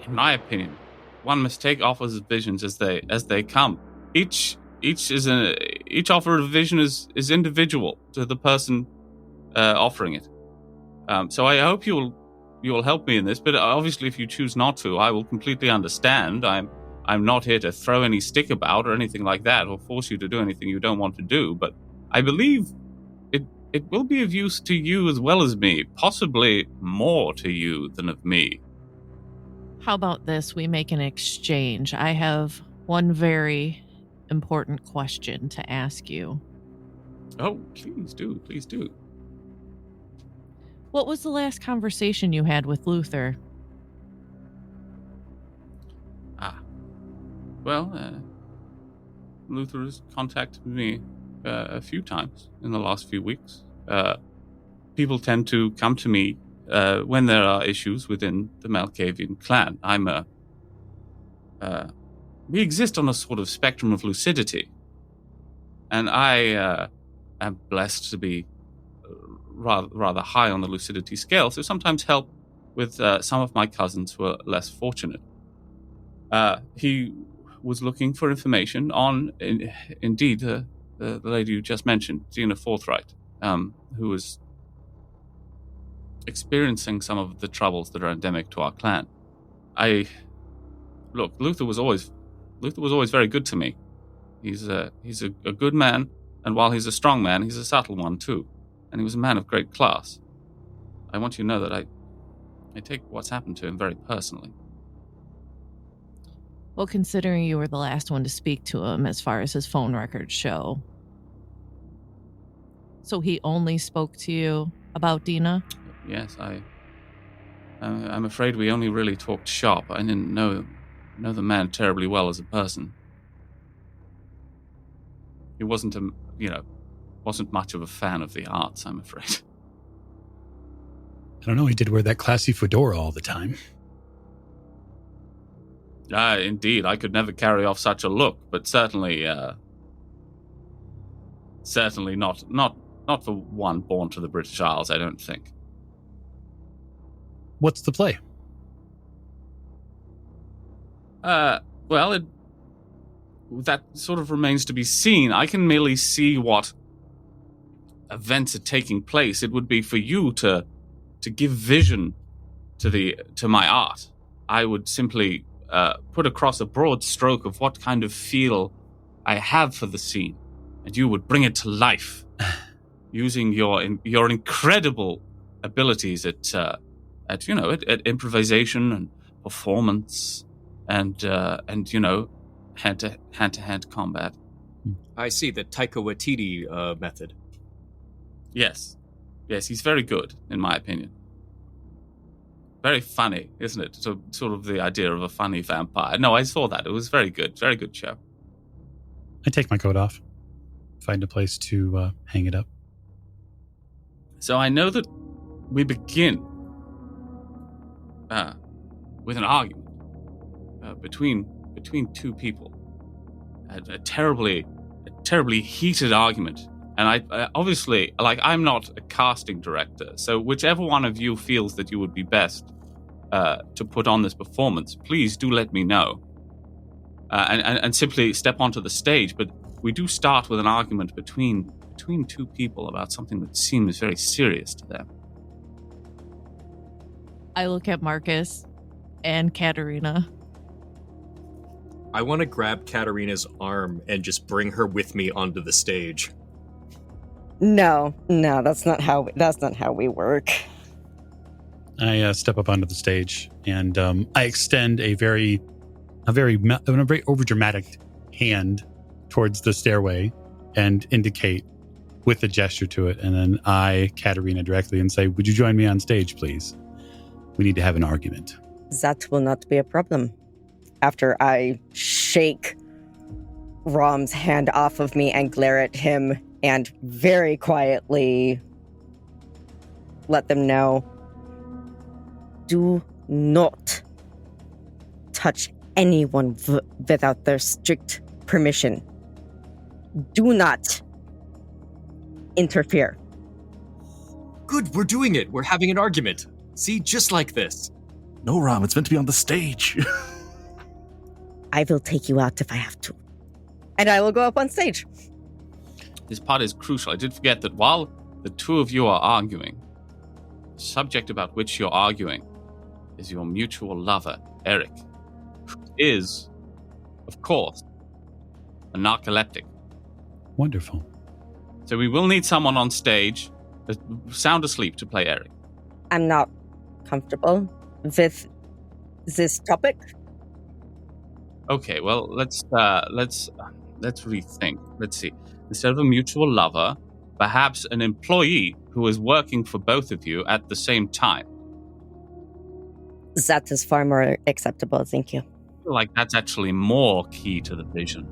my opinion, one must take offers of visions as they come. Each offer of vision is individual to the person offering it. So I hope you will help me in this. But obviously, if you choose not to, I will completely understand. I'm not here to throw any stick about or anything like that, or force you to do anything you don't want to do. But I believe it will be of use to you as well as me, possibly more to you than of me. How about this? We make an exchange. I have one very important question to ask you. Oh, please do. Please do. What was the last conversation you had with Luther? Well, Luther has contacted me a few times in the last few weeks. People tend to come to me when there are issues within the Malkavian clan. We exist on a sort of spectrum of lucidity. And I am blessed to be rather high on the lucidity scale, so sometimes help with some of my cousins who are less fortunate. He was looking for information on, indeed, the lady you just mentioned, Dina Forthright, who was experiencing some of the troubles that are endemic to our clan. Luther was always very good to me. He's a good man, and while he's a strong man, he's a subtle one too. And he was a man of great class. I want you to know that I take what's happened to him very personally. Well, considering you were the last one to speak to him as far as his phone records show. So he only spoke to you about Dina? Yes, I'm afraid we only really talked shop. I didn't know the man terribly well as a person. He wasn't much of a fan of the arts, I'm afraid. I don't know, he did wear that classy fedora all the time. Indeed, I could never carry off such a look, but certainly not for one born to the British Isles, I don't think. What's the play? Well, that sort of remains to be seen. I can merely see what events are taking place. It would be for you to give vision to my art. I would simply put across a broad stroke of what kind of feel I have for the scene, and you would bring it to life using your incredible abilities at improvisation and performance and hand-to-hand combat. I see, the Taika Waititi method. Yes, he's very good, in my opinion. Very funny, isn't it? So, sort of the idea of a funny vampire. No, I saw that. It was very good show. I take my coat off, find a place to hang it up. So I know that we begin with an argument between two people. A terribly heated argument And I obviously, like, I'm not a casting director, so whichever one of you feels that you would be best to put on this performance, please do let me know. And simply step onto the stage. But we do start with an argument between two people about something that seems very serious to them. I look at Marcus and Katerina. I want to grab Katerina's arm and just bring her with me onto the stage. No, that's not how we work. I step up onto the stage and I extend a very overdramatic hand towards the stairway and indicate with a gesture to it. And then I, Katerina, directly and say, "Would you join me on stage, please? We need to have an argument." That will not be a problem. After I shake Rom's hand off of me and glare at him and very quietly let them know, do not touch anyone without their strict permission. Do not interfere. Good, we're doing it. We're having an argument. See, just like this. No, Rom, it's meant to be on the stage. I will take you out if I have to. And I will go up on stage. This part is crucial. I did forget that while the two of you are arguing, the subject about which you're arguing is your mutual lover, Eric, who is, of course, a narcoleptic. Wonderful. So we will need someone on stage, sound asleep, to play Eric. I'm not comfortable with this topic. Okay, well, let's rethink. Let's see. Instead of a mutual lover, perhaps an employee who is working for both of you at the same time. That is far more acceptable, thank you. I feel like that's actually more key to the vision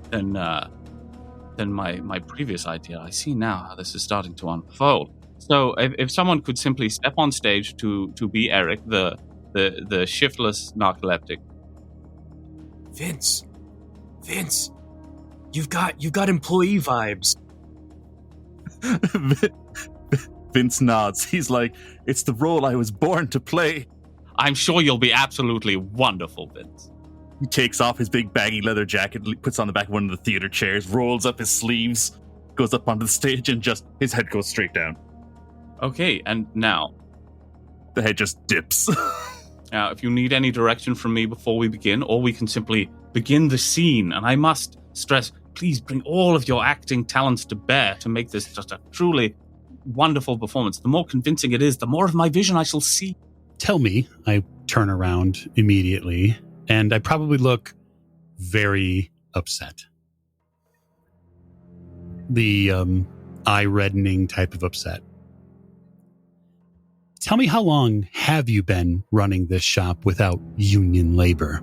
than my previous idea. I see now how this is starting to unfold. So if someone could simply step on stage to be Eric, the shiftless narcoleptic. Vince, you've got employee vibes. Vince nods. He's like, "It's the role I was born to play." I'm sure you'll be absolutely wonderful, Vince. He takes off his big baggy leather jacket, puts on the back of one of the theater chairs, rolls up his sleeves, goes up onto the stage, and just his head goes straight down. Okay, and now? The head just dips. Now, if you need any direction from me before we begin, or we can simply begin the scene, and I must stress, please bring all of your acting talents to bear to make this just a truly wonderful performance. The more convincing it is, the more of my vision I shall see. Tell me. I turn around immediately, and I probably look very upset. The eye-reddening type of upset. Tell me, how long have you been running this shop without union labor?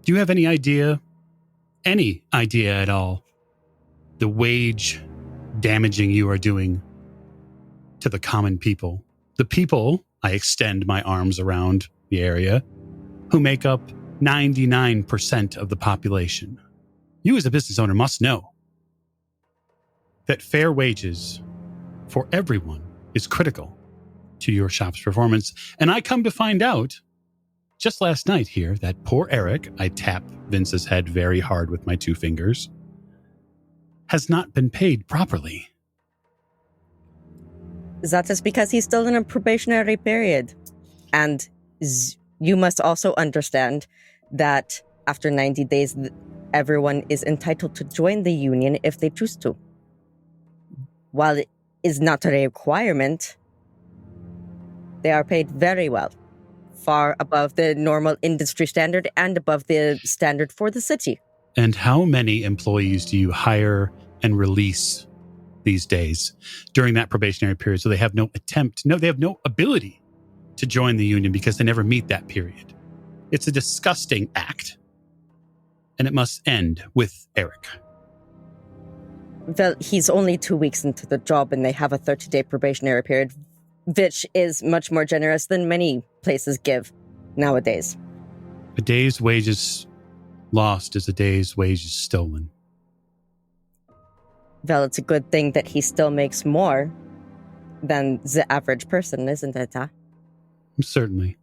Do you have any idea at all, the wage damaging you are doing to the common people? The people, I extend my arms around the area, who make up 99% of the population. You as a business owner must know that fair wages for everyone is critical to your shop's performance. And I come to find out just last night here that poor Eric, I tap Vince's head very hard with my two fingers, has not been paid properly. That is because he's still in a probationary period. And you must also understand that after 90 days, everyone is entitled to join the union if they choose to. While it is not a requirement, they are paid very well, far above the normal industry standard and above the standard for the city. And how many employees do you hire and release these days during that probationary period? So they have they have no ability to join the union because they never meet that period. It's a disgusting act, and it must end with Eric. Well, he's only 2 weeks into the job and they have a 30-day probationary period, which is much more generous than many places give nowadays. A day's wages lost is a day's wages stolen. Well, it's a good thing that he still makes more than the average person, isn't it, huh? Certainly.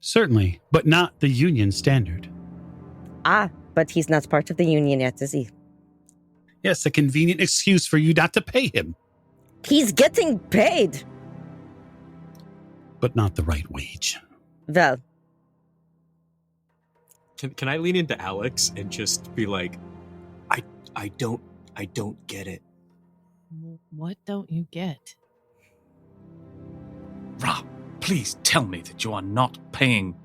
Certainly, but not the union standard. Ah, but he's not part of the union yet, is he? Yes, a convenient excuse for you not to pay him. He's getting paid! But not the right wage. Well, Can I lean into Alex and just be like, I don't get it. What don't you get? Rob, please tell me that you are not paying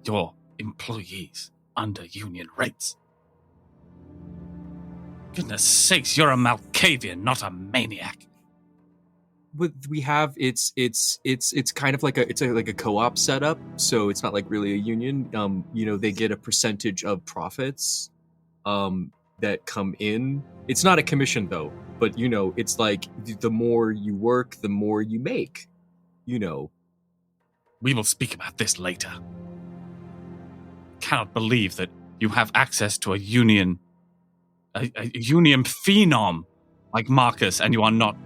your employees under union rates. Goodness sakes, you're a Malkavian, not a maniac. What we have, it's kind of like a co-op setup, so it's not like really a union. They get a percentage of profits that come in. It's not a commission though, but it's like the more you work, the more you make. We will speak about this later. Cannot believe that you have access to a union phenom like Marcus, and you are not.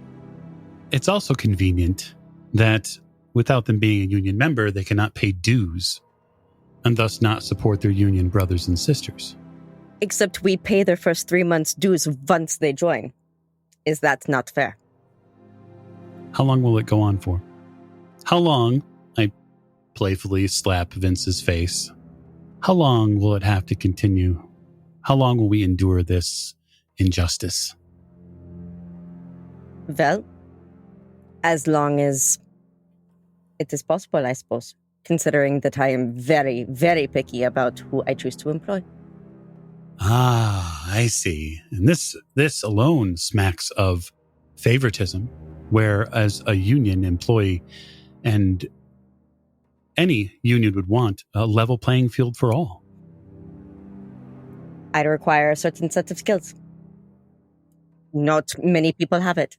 It's also convenient that without them being a union member, they cannot pay dues and thus not support their union brothers and sisters. except we pay their first 3 months' dues once they join. Is that not fair? How long will it go on for? How long, I playfully slap Vince's face, how long will it have to continue? How long will we endure this injustice? Well, as long as it is possible, I suppose, considering that I am very, very picky about who I choose to employ. Ah, I see. And this alone smacks of favoritism, where as a union employee and any union would want a level playing field for all. I require a certain set of skills. Not many people have it.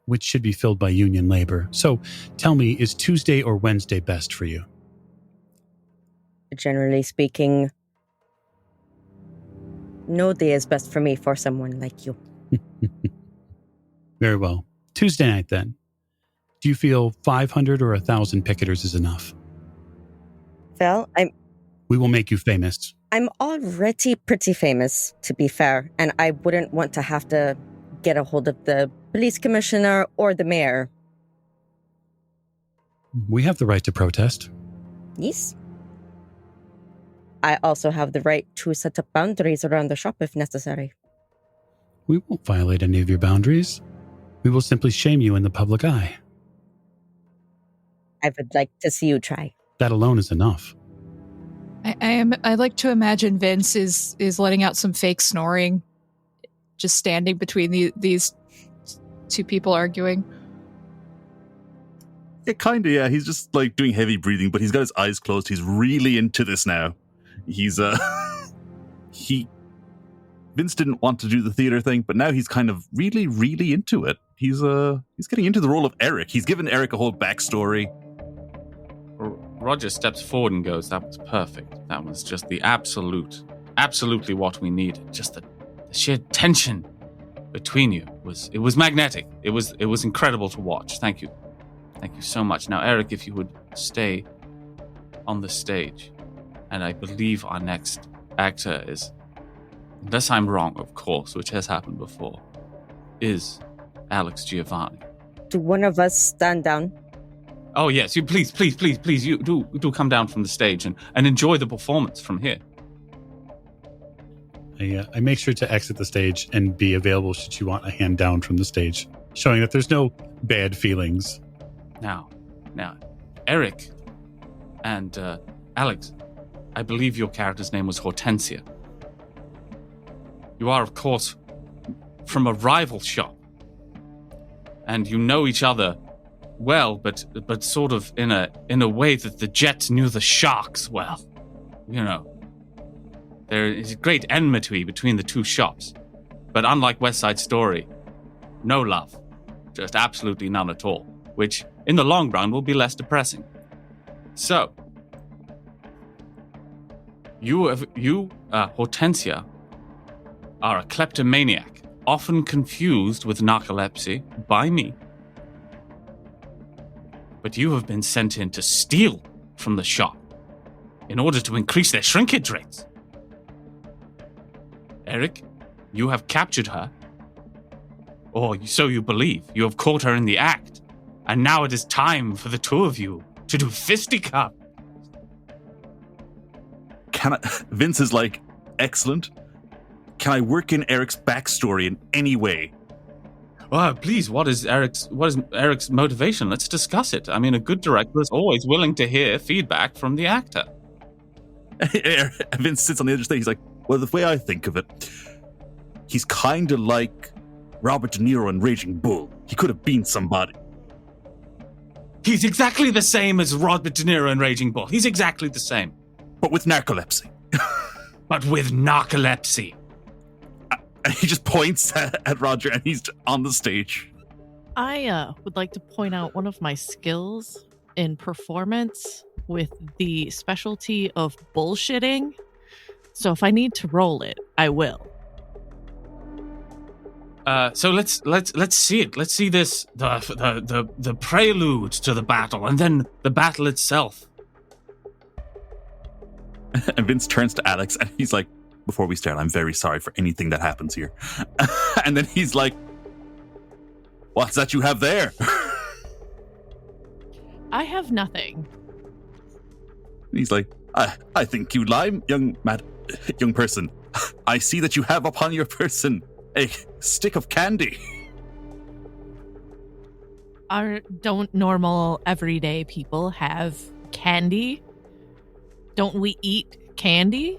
Which should be filled by union labor. So tell me, is Tuesday or Wednesday best for you? Generally speaking, no day is best for me for someone like you. Very well. Tuesday night then. Do you feel 500 or 1,000 picketers is enough? Well, We will make you famous. I'm already pretty famous, to be fair, and I wouldn't want to have to get a hold of the police commissioner or the mayor. We have the right to protest. Yes. I also have the right to set up boundaries around the shop if necessary. We won't violate any of your boundaries. We will simply shame you in the public eye. I would like to see you try. That alone is enough. I like to imagine Vince is letting out some fake snoring, just standing between these two people arguing. Yeah, kind of, yeah. He's just like doing heavy breathing, but he's got his eyes closed. He's really into this now. He's, Vince didn't want to do the theater thing, but now he's kind of really, really into it. He's getting into the role of Eric. He's given Eric a whole backstory. Roger steps forward and goes, "That was perfect. That was just the absolutely what we needed. Just the sheer tension between you was magnetic. It was incredible to watch. Thank you so much. Now, Eric, if you would stay on the stage, and I believe our next actor is, unless I'm wrong, of course, which has happened before, is Alex Giovanni. Do one of us stand down? Oh yes, you please, you do come down from the stage and enjoy the performance from here." I make sure to exit the stage and be available should you want a hand down from the stage, showing that there's no bad feelings. Now, Eric and Alex, I believe your character's name was Hortensia. You are, of course, from a rival shop, and you know each other well, but sort of in a way that the Jets knew the Sharks well. You know, there is great enmity between the two shops, but unlike West Side Story, no love, just absolutely none at all, which in the long run will be less depressing. So, you Hortensia, are a kleptomaniac often confused with narcolepsy by me. But you have been sent in to steal from the shop in order to increase their shrinkage rates. Eric, you have captured her. Or so you believe. You have caught her in the act. And now it is time for the two of you to do fisticuff. Vince is like, excellent. Can I work in Eric's backstory in any way? Well, please, what is Eric's motivation? Let's discuss it. I mean, a good director is always willing to hear feedback from the actor. Vince sits on the edge of the stage. He's like, well, the way I think of it, he's kind of like Robert De Niro in Raging Bull. He could have been somebody. He's exactly the same as Robert De Niro in Raging Bull. He's exactly the same. But with narcolepsy. But with narcolepsy. And he just points at Roger and he's on the stage. I would like to point out one of my skills in performance with the specialty of bullshitting. So if I need to roll it, I will. So let's see it. Let's see this the prelude to the battle, and then the battle itself. And Vince turns to Alex and he's like, before we start, I'm very sorry for anything that happens here. And then he's like, what's that you have there? I have nothing. And he's like, I think you lie, young person. I see that you have upon your person a stick of candy. Don't normal everyday people have candy? Don't we eat candy?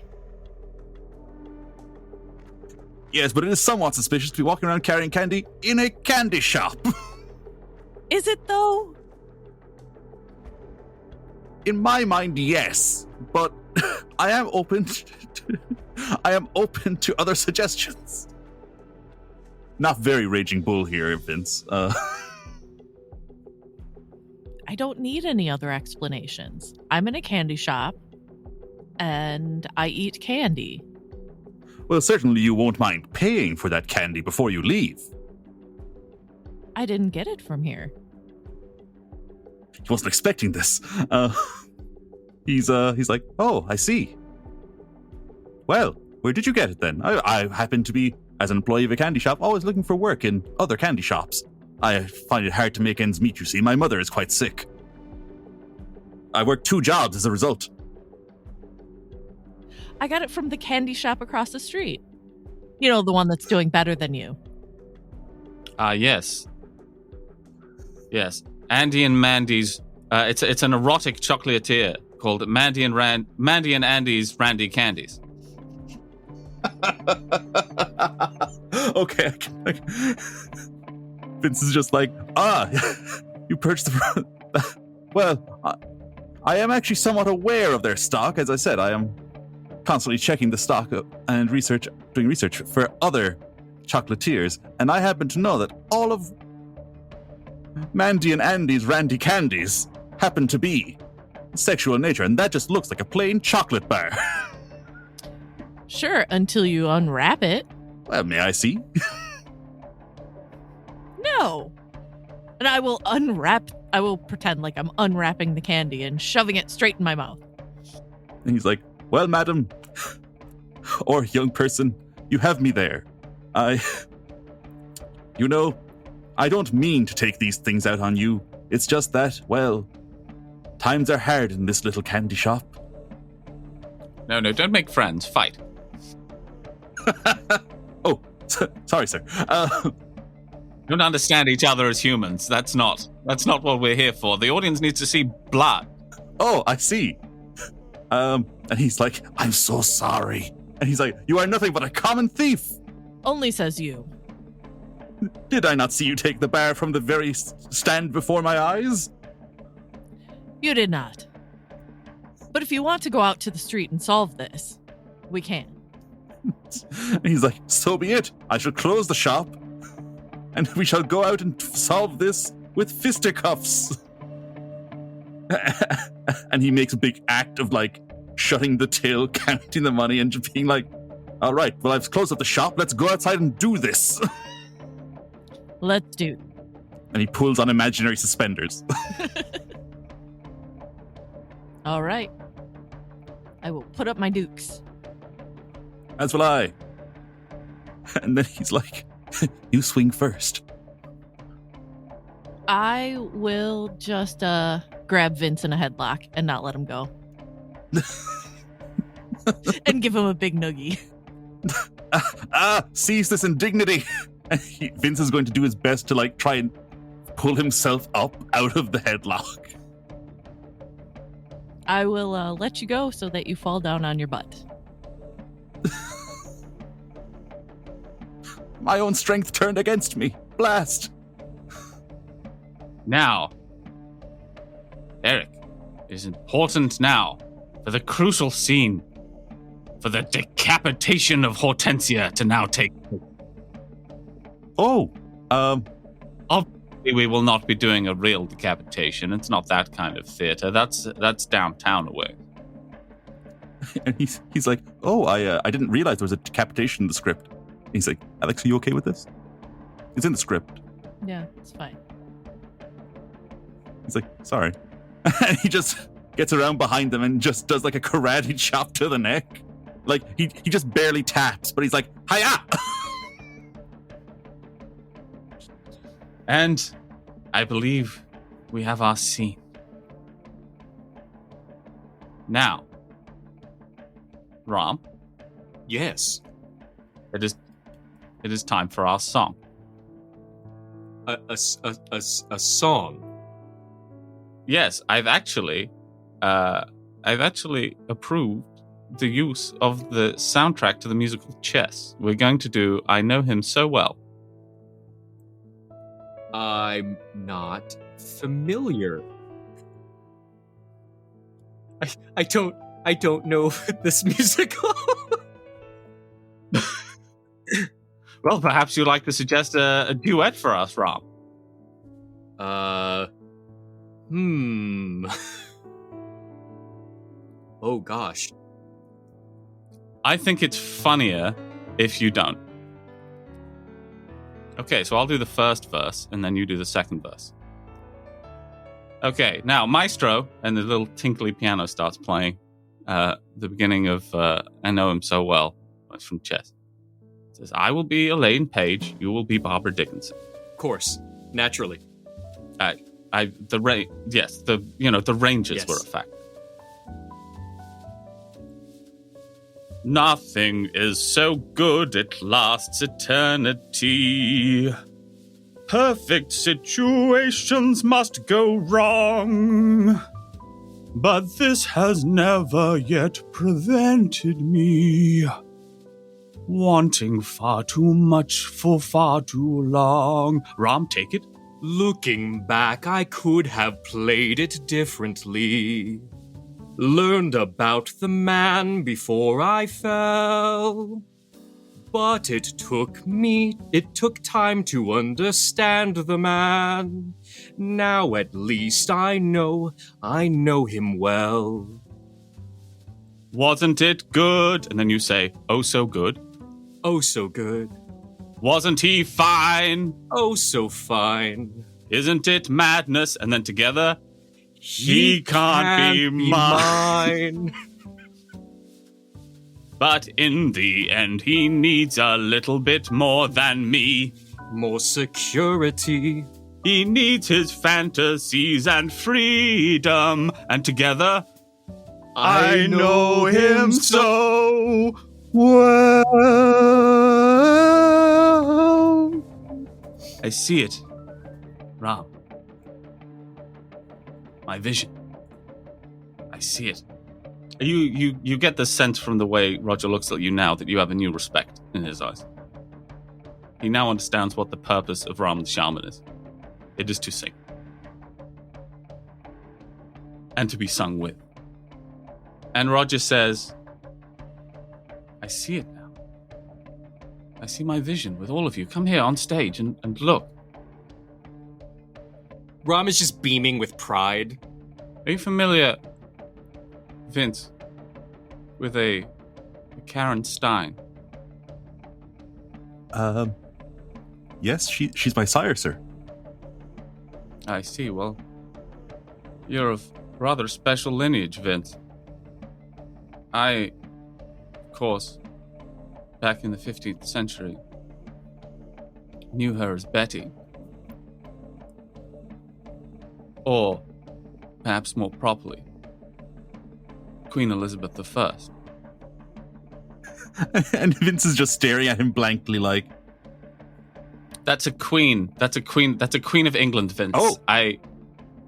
Yes, but it is somewhat suspicious to be walking around carrying candy in a candy shop. Is it though? In my mind, yes, but I am open to other suggestions. Not very Raging Bull here, Vince. I don't need any other explanations. I'm in a candy shop, and I eat candy. Well, certainly you won't mind paying for that candy before you leave. I didn't get it from here. He wasn't expecting this. He's like, oh, I see. Well, where did you get it then? I happen to be, as an employee of a candy shop, always looking for work in other candy shops. I find it hard to make ends meet, you see. My mother is quite sick. I work 2 jobs as a result. I got it from the candy shop across the street. You know, the one that's doing better than you. Yes. Yes. Andy and Mandy's, it's an erotic chocolatier called Mandy and Andy's Randy Candies. Okay. Vince is just like, you purchased the... Well, I am actually somewhat aware of their stock. As I said, I am constantly checking the stock and doing research for other chocolatiers, and I happen to know that all of Mandy and Andy's Randy Candies happen to be sexual in nature, and that just looks like a plain chocolate bar. Sure, until you unwrap it. Well, may I see? No. And I will pretend like I'm unwrapping the candy and shoving it straight in my mouth. And he's like, well, madam, or young person, you have me there. I don't mean to take these things out on you. It's just that, well, times are hard in this little candy shop. No, don't make friends. Fight. Oh, sorry, sir. Don't understand each other as humans. That's not what we're here for. The audience needs to see blood. Oh, I see. And he's like, I'm so sorry. And he's like, you are nothing but a common thief. Only says you. Did I not see you take the bar from the very stand before my eyes? You did not. But if you want to go out to the street and solve this, we can. And he's like, so be it. I shall close the shop, and we shall go out and solve this with fisticuffs. And he makes a big act of like shutting the till, counting the money, and just being like, All right, well, I've closed up the shop. Let's go outside and do this. Let's do. And he pulls on imaginary suspenders. All right. I will put up my dukes. As will I. And then he's like, you swing first. I will just grab Vince in a headlock and not let him go. And give him a big noogie. Seize this indignity. And Vince is going to do his best to like try and pull himself up out of the headlock. I will let you go so that you fall down on your butt. My own strength turned against me. Blast. Now, Eric, it is important now for the crucial scene, for the decapitation of Hortensia to now take place. Oh, Obviously, we will not be doing a real decapitation. It's not that kind of theater. That's downtown away. and he's like, oh, I didn't realize there was a decapitation in the script. And he's like, Alex, are you okay with this? It's in the script. Yeah, it's fine. He's like, sorry. And he just gets around behind them and just does like a karate chop to the neck. Like, he just barely taps, but he's like, hiya! And I believe we have our scene. Now, Rom, Yes. it is time for our song. A song. Yes, I've actually approved the use of the soundtrack to the musical Chess. We're going to do I Know Him So Well. I'm not familiar. I don't know this musical. Well, perhaps you'd like to suggest a duet for us, Rob. Oh gosh. I think it's funnier if you don't. Okay, so I'll do the first verse, and then you do the second verse. Okay, now, Maestro, and the little tinkly piano starts playing. The beginning of I Know Him So Well. It's from Chess. It says, I will be Elaine Page, you will be Barbara Dickinson. Of course. Naturally. The ranges Yes. were a fact. Nothing is so good it lasts eternity. Perfect situations must go wrong. But this has never yet prevented me wanting far too much for far too long. Rom, take it. Looking back, I could have played it differently. Learned about the man before I fell. But it took time to understand the man. Now at least I know him well. Wasn't it good? And then you say, oh so good. Oh, so good. Wasn't he fine? Oh, so fine. Isn't it madness? And then together, he can't be mine. But in the end, he needs a little bit more than me. More security. He needs his fantasies and freedom. And together, I know him so well. I see it, Rom. My vision. I see it. You get the sense from the way Roger looks at you now that you have a new respect in his eyes. He now understands what the purpose of Rom the Shaman is. It is to sing. And to be sung with. And Roger says, I see it now. I see my vision with all of you. Come here on stage and look. Rom is just beaming with pride. Are you familiar, Vince, with a Karen Stein? Yes, she's my sire, sir. I see. Well, you're of rather special lineage, Vince. I, of course, back in the 15th century, knew her as Betty. Or, perhaps more properly, Queen Elizabeth I. And Vince is just staring at him blankly like, That's a queen. That's a queen of England, Vince. Oh.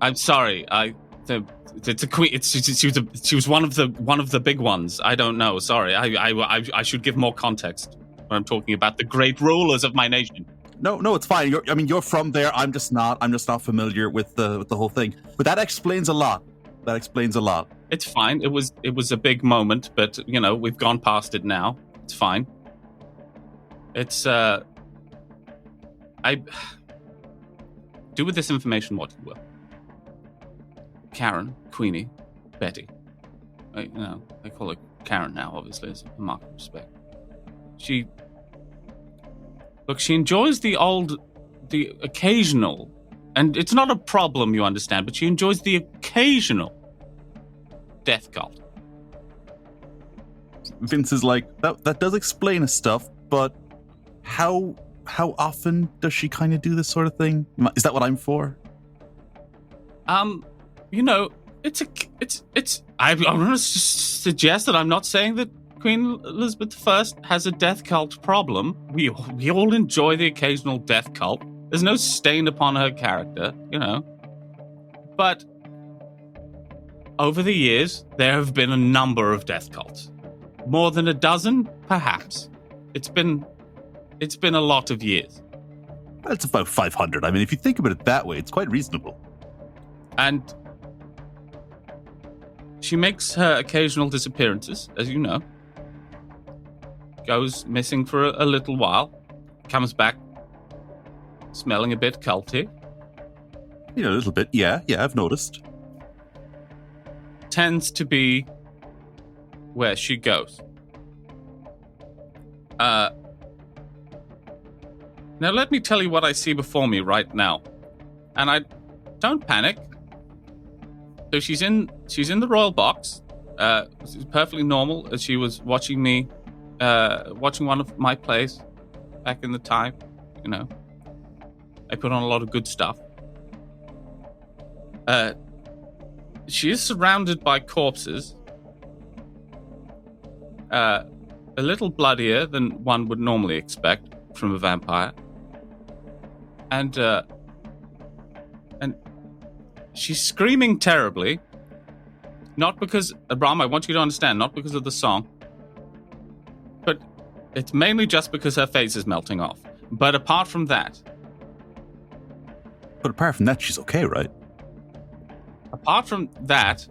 I'm sorry. It's a queen. She was one of the big ones. I don't know. Sorry. I should give more context when I'm talking about the great rulers of my nation. No, it's fine. You're from there. I'm just not familiar with the whole thing. But that explains a lot. It's fine. It was a big moment, but we've gone past it now. It's fine. It's I do with this information what you will. Karen, Queenie, Betty. I call her Karen now, obviously, as a mark of respect. She enjoys the occasional, and it's not a problem, you understand, but she enjoys the occasional death cult. Vince is like, that does explain stuff, but how often does she kind of do this sort of thing? Is that what I'm for? It's. I want to suggest that I'm not saying that Queen Elizabeth I has a death cult problem. We all enjoy the occasional death cult. There's no stain upon her character, But over the years, there have been a number of death cults. More than a dozen, perhaps. It's been a lot of years. That's about 500. I mean, if you think about it that way, it's quite reasonable. And she makes her occasional disappearances, as you know. Goes missing for a little while. Comes back smelling a bit culty. A little bit. Yeah, I've noticed. Tends to be where she goes. Now let me tell you what I see before me right now. And I don't panic. So she's in the royal box. This is perfectly normal as she was watching me watching one of my plays back in the time, I put on a lot of good stuff. She is surrounded by corpses. A little bloodier than one would normally expect from a vampire. And she's screaming terribly. Not because, Rom, I want you to understand, not because of the song. But it's mainly just because her face is melting off. But apart from that, she's okay, right? Apart from that,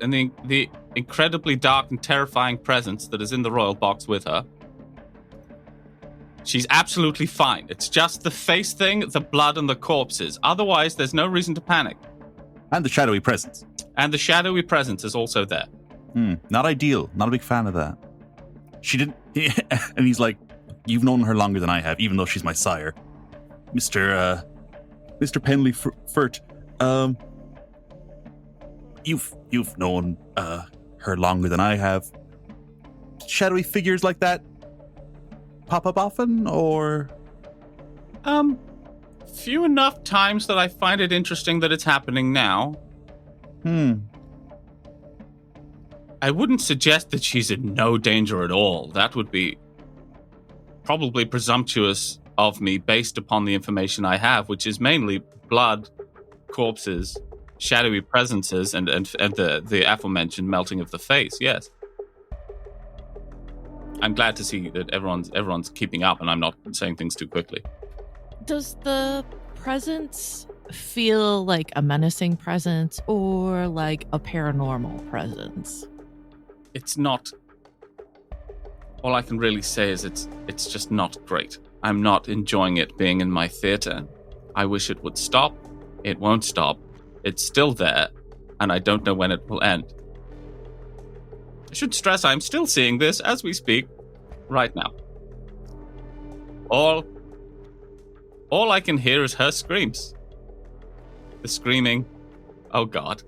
and the incredibly dark and terrifying presence that is in the royal box with her, she's absolutely fine. It's just the face thing, the blood, and the corpses. Otherwise, there's no reason to panic. And the shadowy presence. And the shadowy presence is also there. Not ideal. Not a big fan of that. She didn't... And he's like, you've known her longer than I have, even though she's my sire. Mr. Pendleigh-Funt, you've known her longer than I have. Shadowy figures like that pop up often, or? Few enough times that I find it interesting that it's happening now. I wouldn't suggest that she's in no danger at all. That would be probably presumptuous of me based upon the information I have, which is mainly blood, corpses, shadowy presences, and the aforementioned melting of the face, yes. I'm glad to see that everyone's keeping up and I'm not saying things too quickly. Does the presence feel like a menacing presence or like a paranormal presence? It's not. All I can really say is it's just not great. I'm not enjoying it being in my theater. I wish it would stop. It won't stop. It's still there, and I don't know when it will end. I should stress I'm still seeing this as we speak right now. All I can hear is her screams. The screaming. Oh God.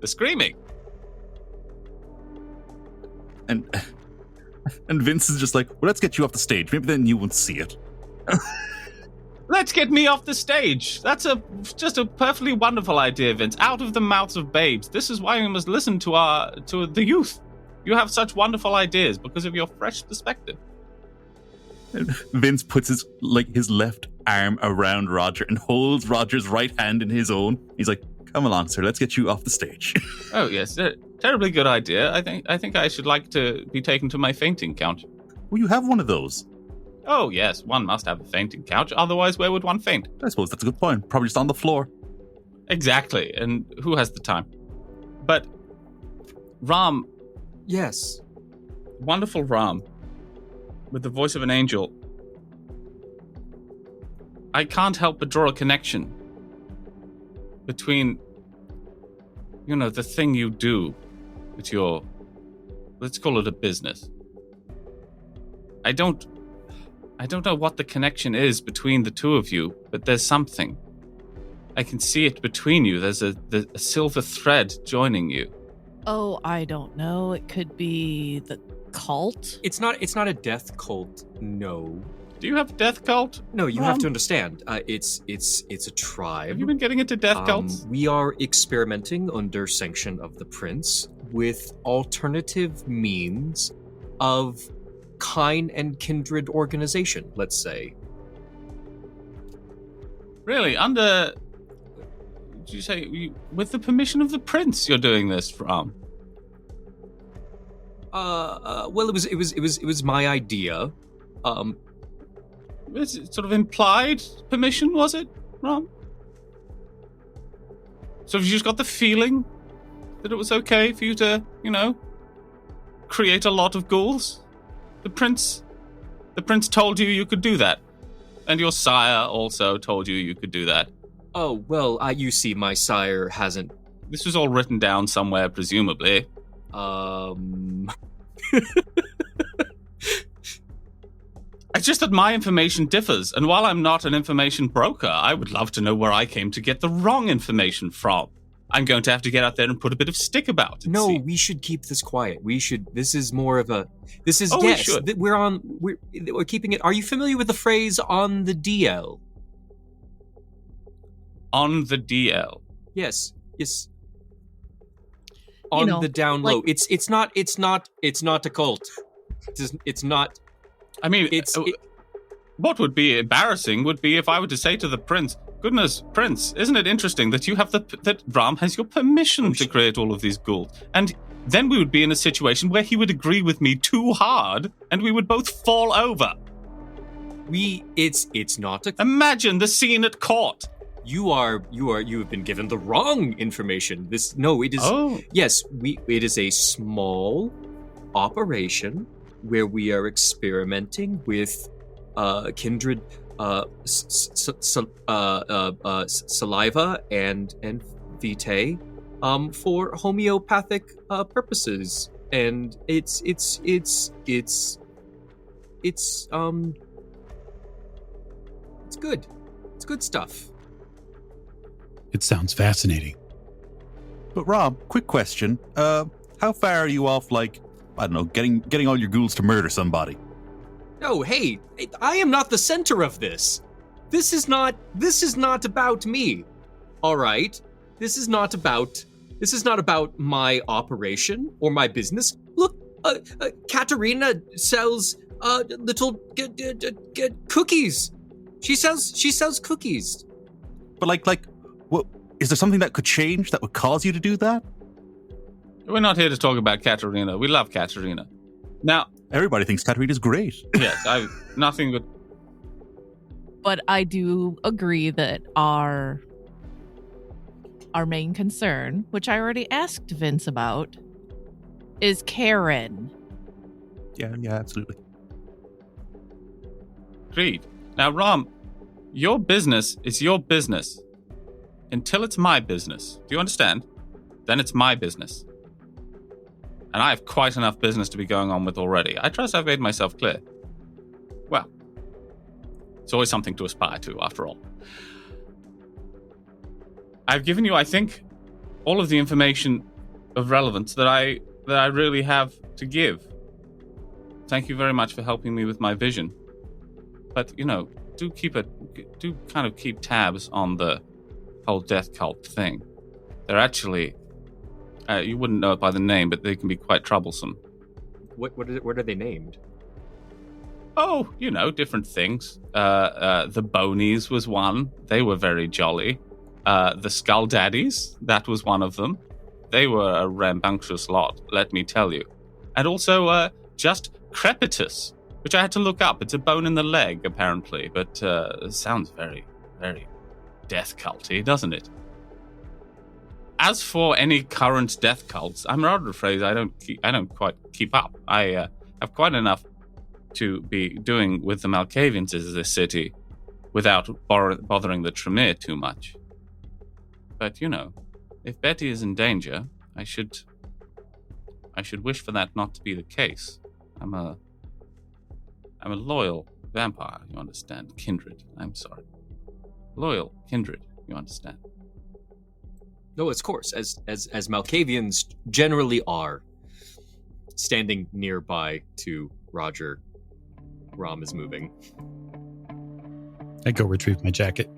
The screaming. And Vince is just like, well, let's get you off the stage. Maybe then you won't see it. Let's get me off the stage. That's just a perfectly wonderful idea, Vince. Out of the mouths of babes. This is why we must listen to the youth. You have such wonderful ideas because of your fresh perspective. And Vince puts his left arm around Roger and holds Roger's right hand in his own. He's like, come along, sir. Let's get you off the stage. Oh yes, terribly good idea. I think I should like to be taken to my fainting couch. Well, you have one of those. Oh yes, one must have a fainting couch. Otherwise, where would one faint? I suppose that's a good point. Probably just on the floor. Exactly. And who has the time? But Rom, Yes. wonderful Rom, with the voice of an angel. I can't help but draw a connection between, the thing you do with your, let's call it a business. I don't know what the connection is between the two of you, but there's something. I can see it between you. There's a silver thread joining you. Oh, I don't know. It could be the cult. It's not a death cult, no. Do you have a death cult? No, you have to understand. It's a tribe. Have you been getting into death cults? We are experimenting under sanction of the prince with alternative means of kind and kindred organization, let's say. Really? Did you say with the permission of the prince you're doing this, Rom? Well, it was my idea. Was it sort of implied permission, was it, Rom? So have you just got the feeling that it was okay for you to, create a lot of ghouls? The prince told you could do that. And your sire also told you could do that. Oh, well, you see, my sire hasn't... This was all written down somewhere, presumably. It's just that my information differs, and while I'm not an information broker, I would love to know where I came to get the wrong information from. I'm going to have to get out there and put a bit of stick about it. No, see. we should keep this quiet. This is more of a... This is, Oh, yes, we should. We're keeping it... Are you familiar with the phrase, on the DL? On the DL. Yes. On the down low. It's not a cult. It's not... I mean, what would be embarrassing would be if I were to say to the prince, goodness, Prince, isn't it interesting that you have that Rom has your permission to create all of these ghouls? And then we would be in a situation where he would agree with me too hard, and we would both fall over. It's not a... Imagine the scene at court. You have been given the wrong information. It is... Oh. Yes, it is a small operation where we are experimenting with kindred saliva and vitae for homeopathic purposes, and it's good. It's good stuff. It sounds fascinating. But Rob, quick question. How far are you off, I don't know, getting all your ghouls to murder somebody? No, hey, I am not the center of this. This is not about me. All right? This is not about my operation or my business. Look, Katerina sells little cookies. She sells cookies. But what is there something that could change that would cause you to do that? We're not here to talk about Katerina. We love Katerina. Now, everybody thinks Katerina's great. Yes, nothing but... But I do agree that our main concern, which I already asked Vince about, is Karen. Yeah, absolutely. Agreed. Now, Rom, your business is your business until it's my business. Do you understand? Then it's my business. And I have quite enough business to be going on with already. I trust I've made myself clear. Well, It's always something to aspire to, after all. I've given you, I think, all of the information of relevance that I really have to give. Thank you very much for helping me with my vision. But, do kind of keep tabs on the whole death cult thing. They're actually, you wouldn't know it by the name, but they can be quite troublesome. What are they named? Oh, different things. The Bonies was one. They were very jolly. The Skull Daddies, that was one of them. They were a rambunctious lot, let me tell you. And also, just Crepitus, which I had to look up. It's a bone in the leg, apparently, but it sounds very, very death culty, doesn't it? As for any current death cults, I'm rather afraid I don't quite keep up. I have quite enough to be doing with the Malkavians in this city without bothering the Tremere too much. But, if Betty is in danger, I should wish for that not to be the case. I'm a loyal vampire, you understand? Kindred, I'm sorry. Loyal kindred, you understand? No, of course, as Malkavians generally are. Standing nearby to Roger, Rom is moving. I go retrieve my jacket.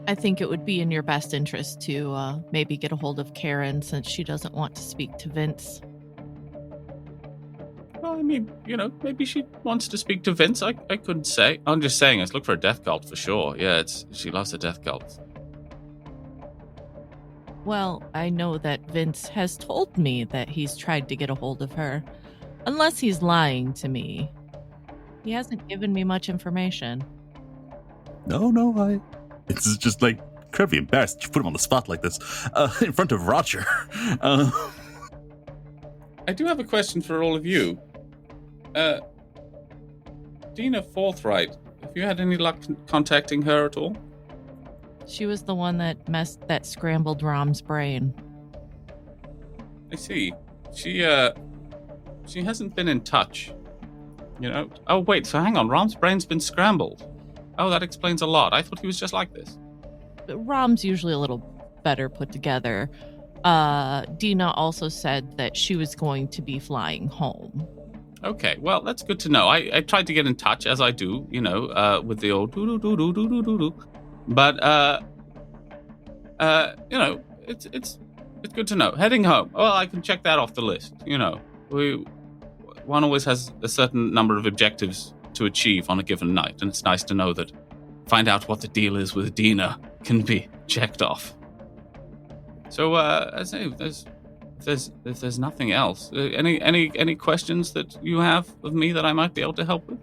I think it would be in your best interest to maybe get a hold of Karen, since she doesn't want to speak to Vince. Well, I mean, maybe she wants to speak to Vince. I couldn't say. I'm just saying, let's look for a death cult for sure. Yeah, she loves the death cults. Well, I know that Vince has told me that he's tried to get a hold of her. Unless he's lying to me. He hasn't given me much information. No, it's just like incredibly embarrassed you put him on the spot like this in front of Roger. I do have a question for all of you. Dina Forthright, have you had any luck contacting her at all? She was the one that scrambled Rom's brain. I see. She hasn't been in touch. Oh, wait, so hang on. Rom's brain's been scrambled. Oh, that explains a lot. I thought he was just like this. Rom's usually a little better put together. Dina also said that she was going to be flying home. Okay, well, that's good to know. I tried to get in touch, as I do, with the old doo-doo-doo-doo-doo-doo-doo. But, it's good to know. Heading home. Well, I can check that off the list. One always has a certain number of objectives to achieve on a given night, and it's nice to know that find out what the deal is with Dina can be checked off. So, I say, if there's nothing else, any questions that you have of me that I might be able to help with?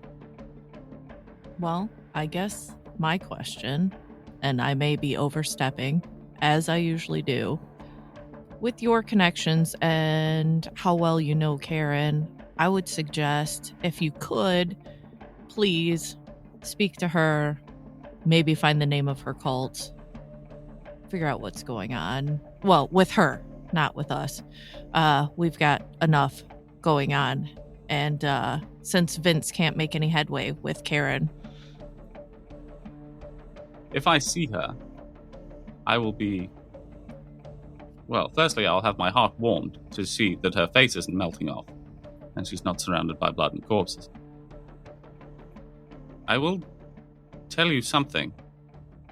Well, I guess my question, and I may be overstepping, as I usually do, with your connections and how well you know Karen, I would suggest, if you could, please speak to her, maybe find the name of her cult, figure out what's going on. Well, with her, not with us. We've got enough going on. And since Vince can't make any headway with Karen. If I see her, I will be... Well, firstly, I'll have my heart warmed to see that her face isn't melting off, and she's not surrounded by blood and corpses. I will tell you something.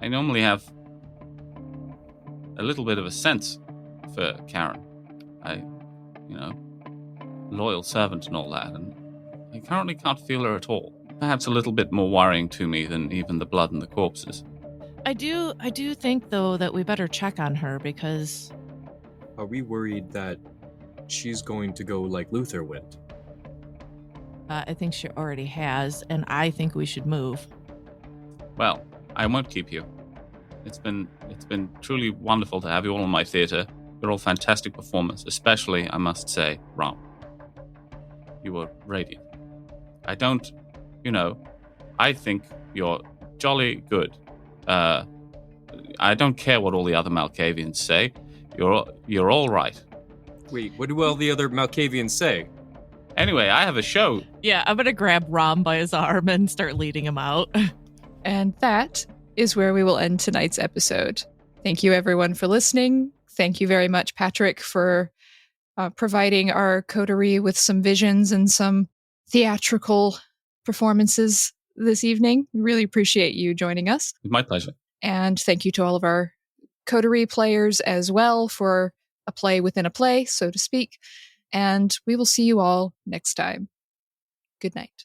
I normally have a little bit of a sense for Karen. Loyal servant and all that, and I currently can't feel her at all. Perhaps a little bit more worrying to me than even the blood and the corpses. I do think, though, that we better check on her, because... Are we worried that she's going to go like Luther went? I think she already has, and I think we should move. Well, I won't keep you. It's been truly wonderful to have you all in my theater. You're all fantastic performers, especially, I must say, Rom. You were radiant. I think you're jolly good. I don't care what all the other Malkavians say. You're all right. Wait, what do all the other Malkavians say? Anyway, I have a show. Yeah, I'm going to grab Rom by his arm and start leading him out. And that is where we will end tonight's episode. Thank you, everyone, for listening. Thank you very much, Patrick, for providing our coterie with some visions and some theatrical performances this evening. We really appreciate you joining us. My pleasure. And thank you to all of our coterie players as well for a play within a play, so to speak. And we will see you all next time. Good night.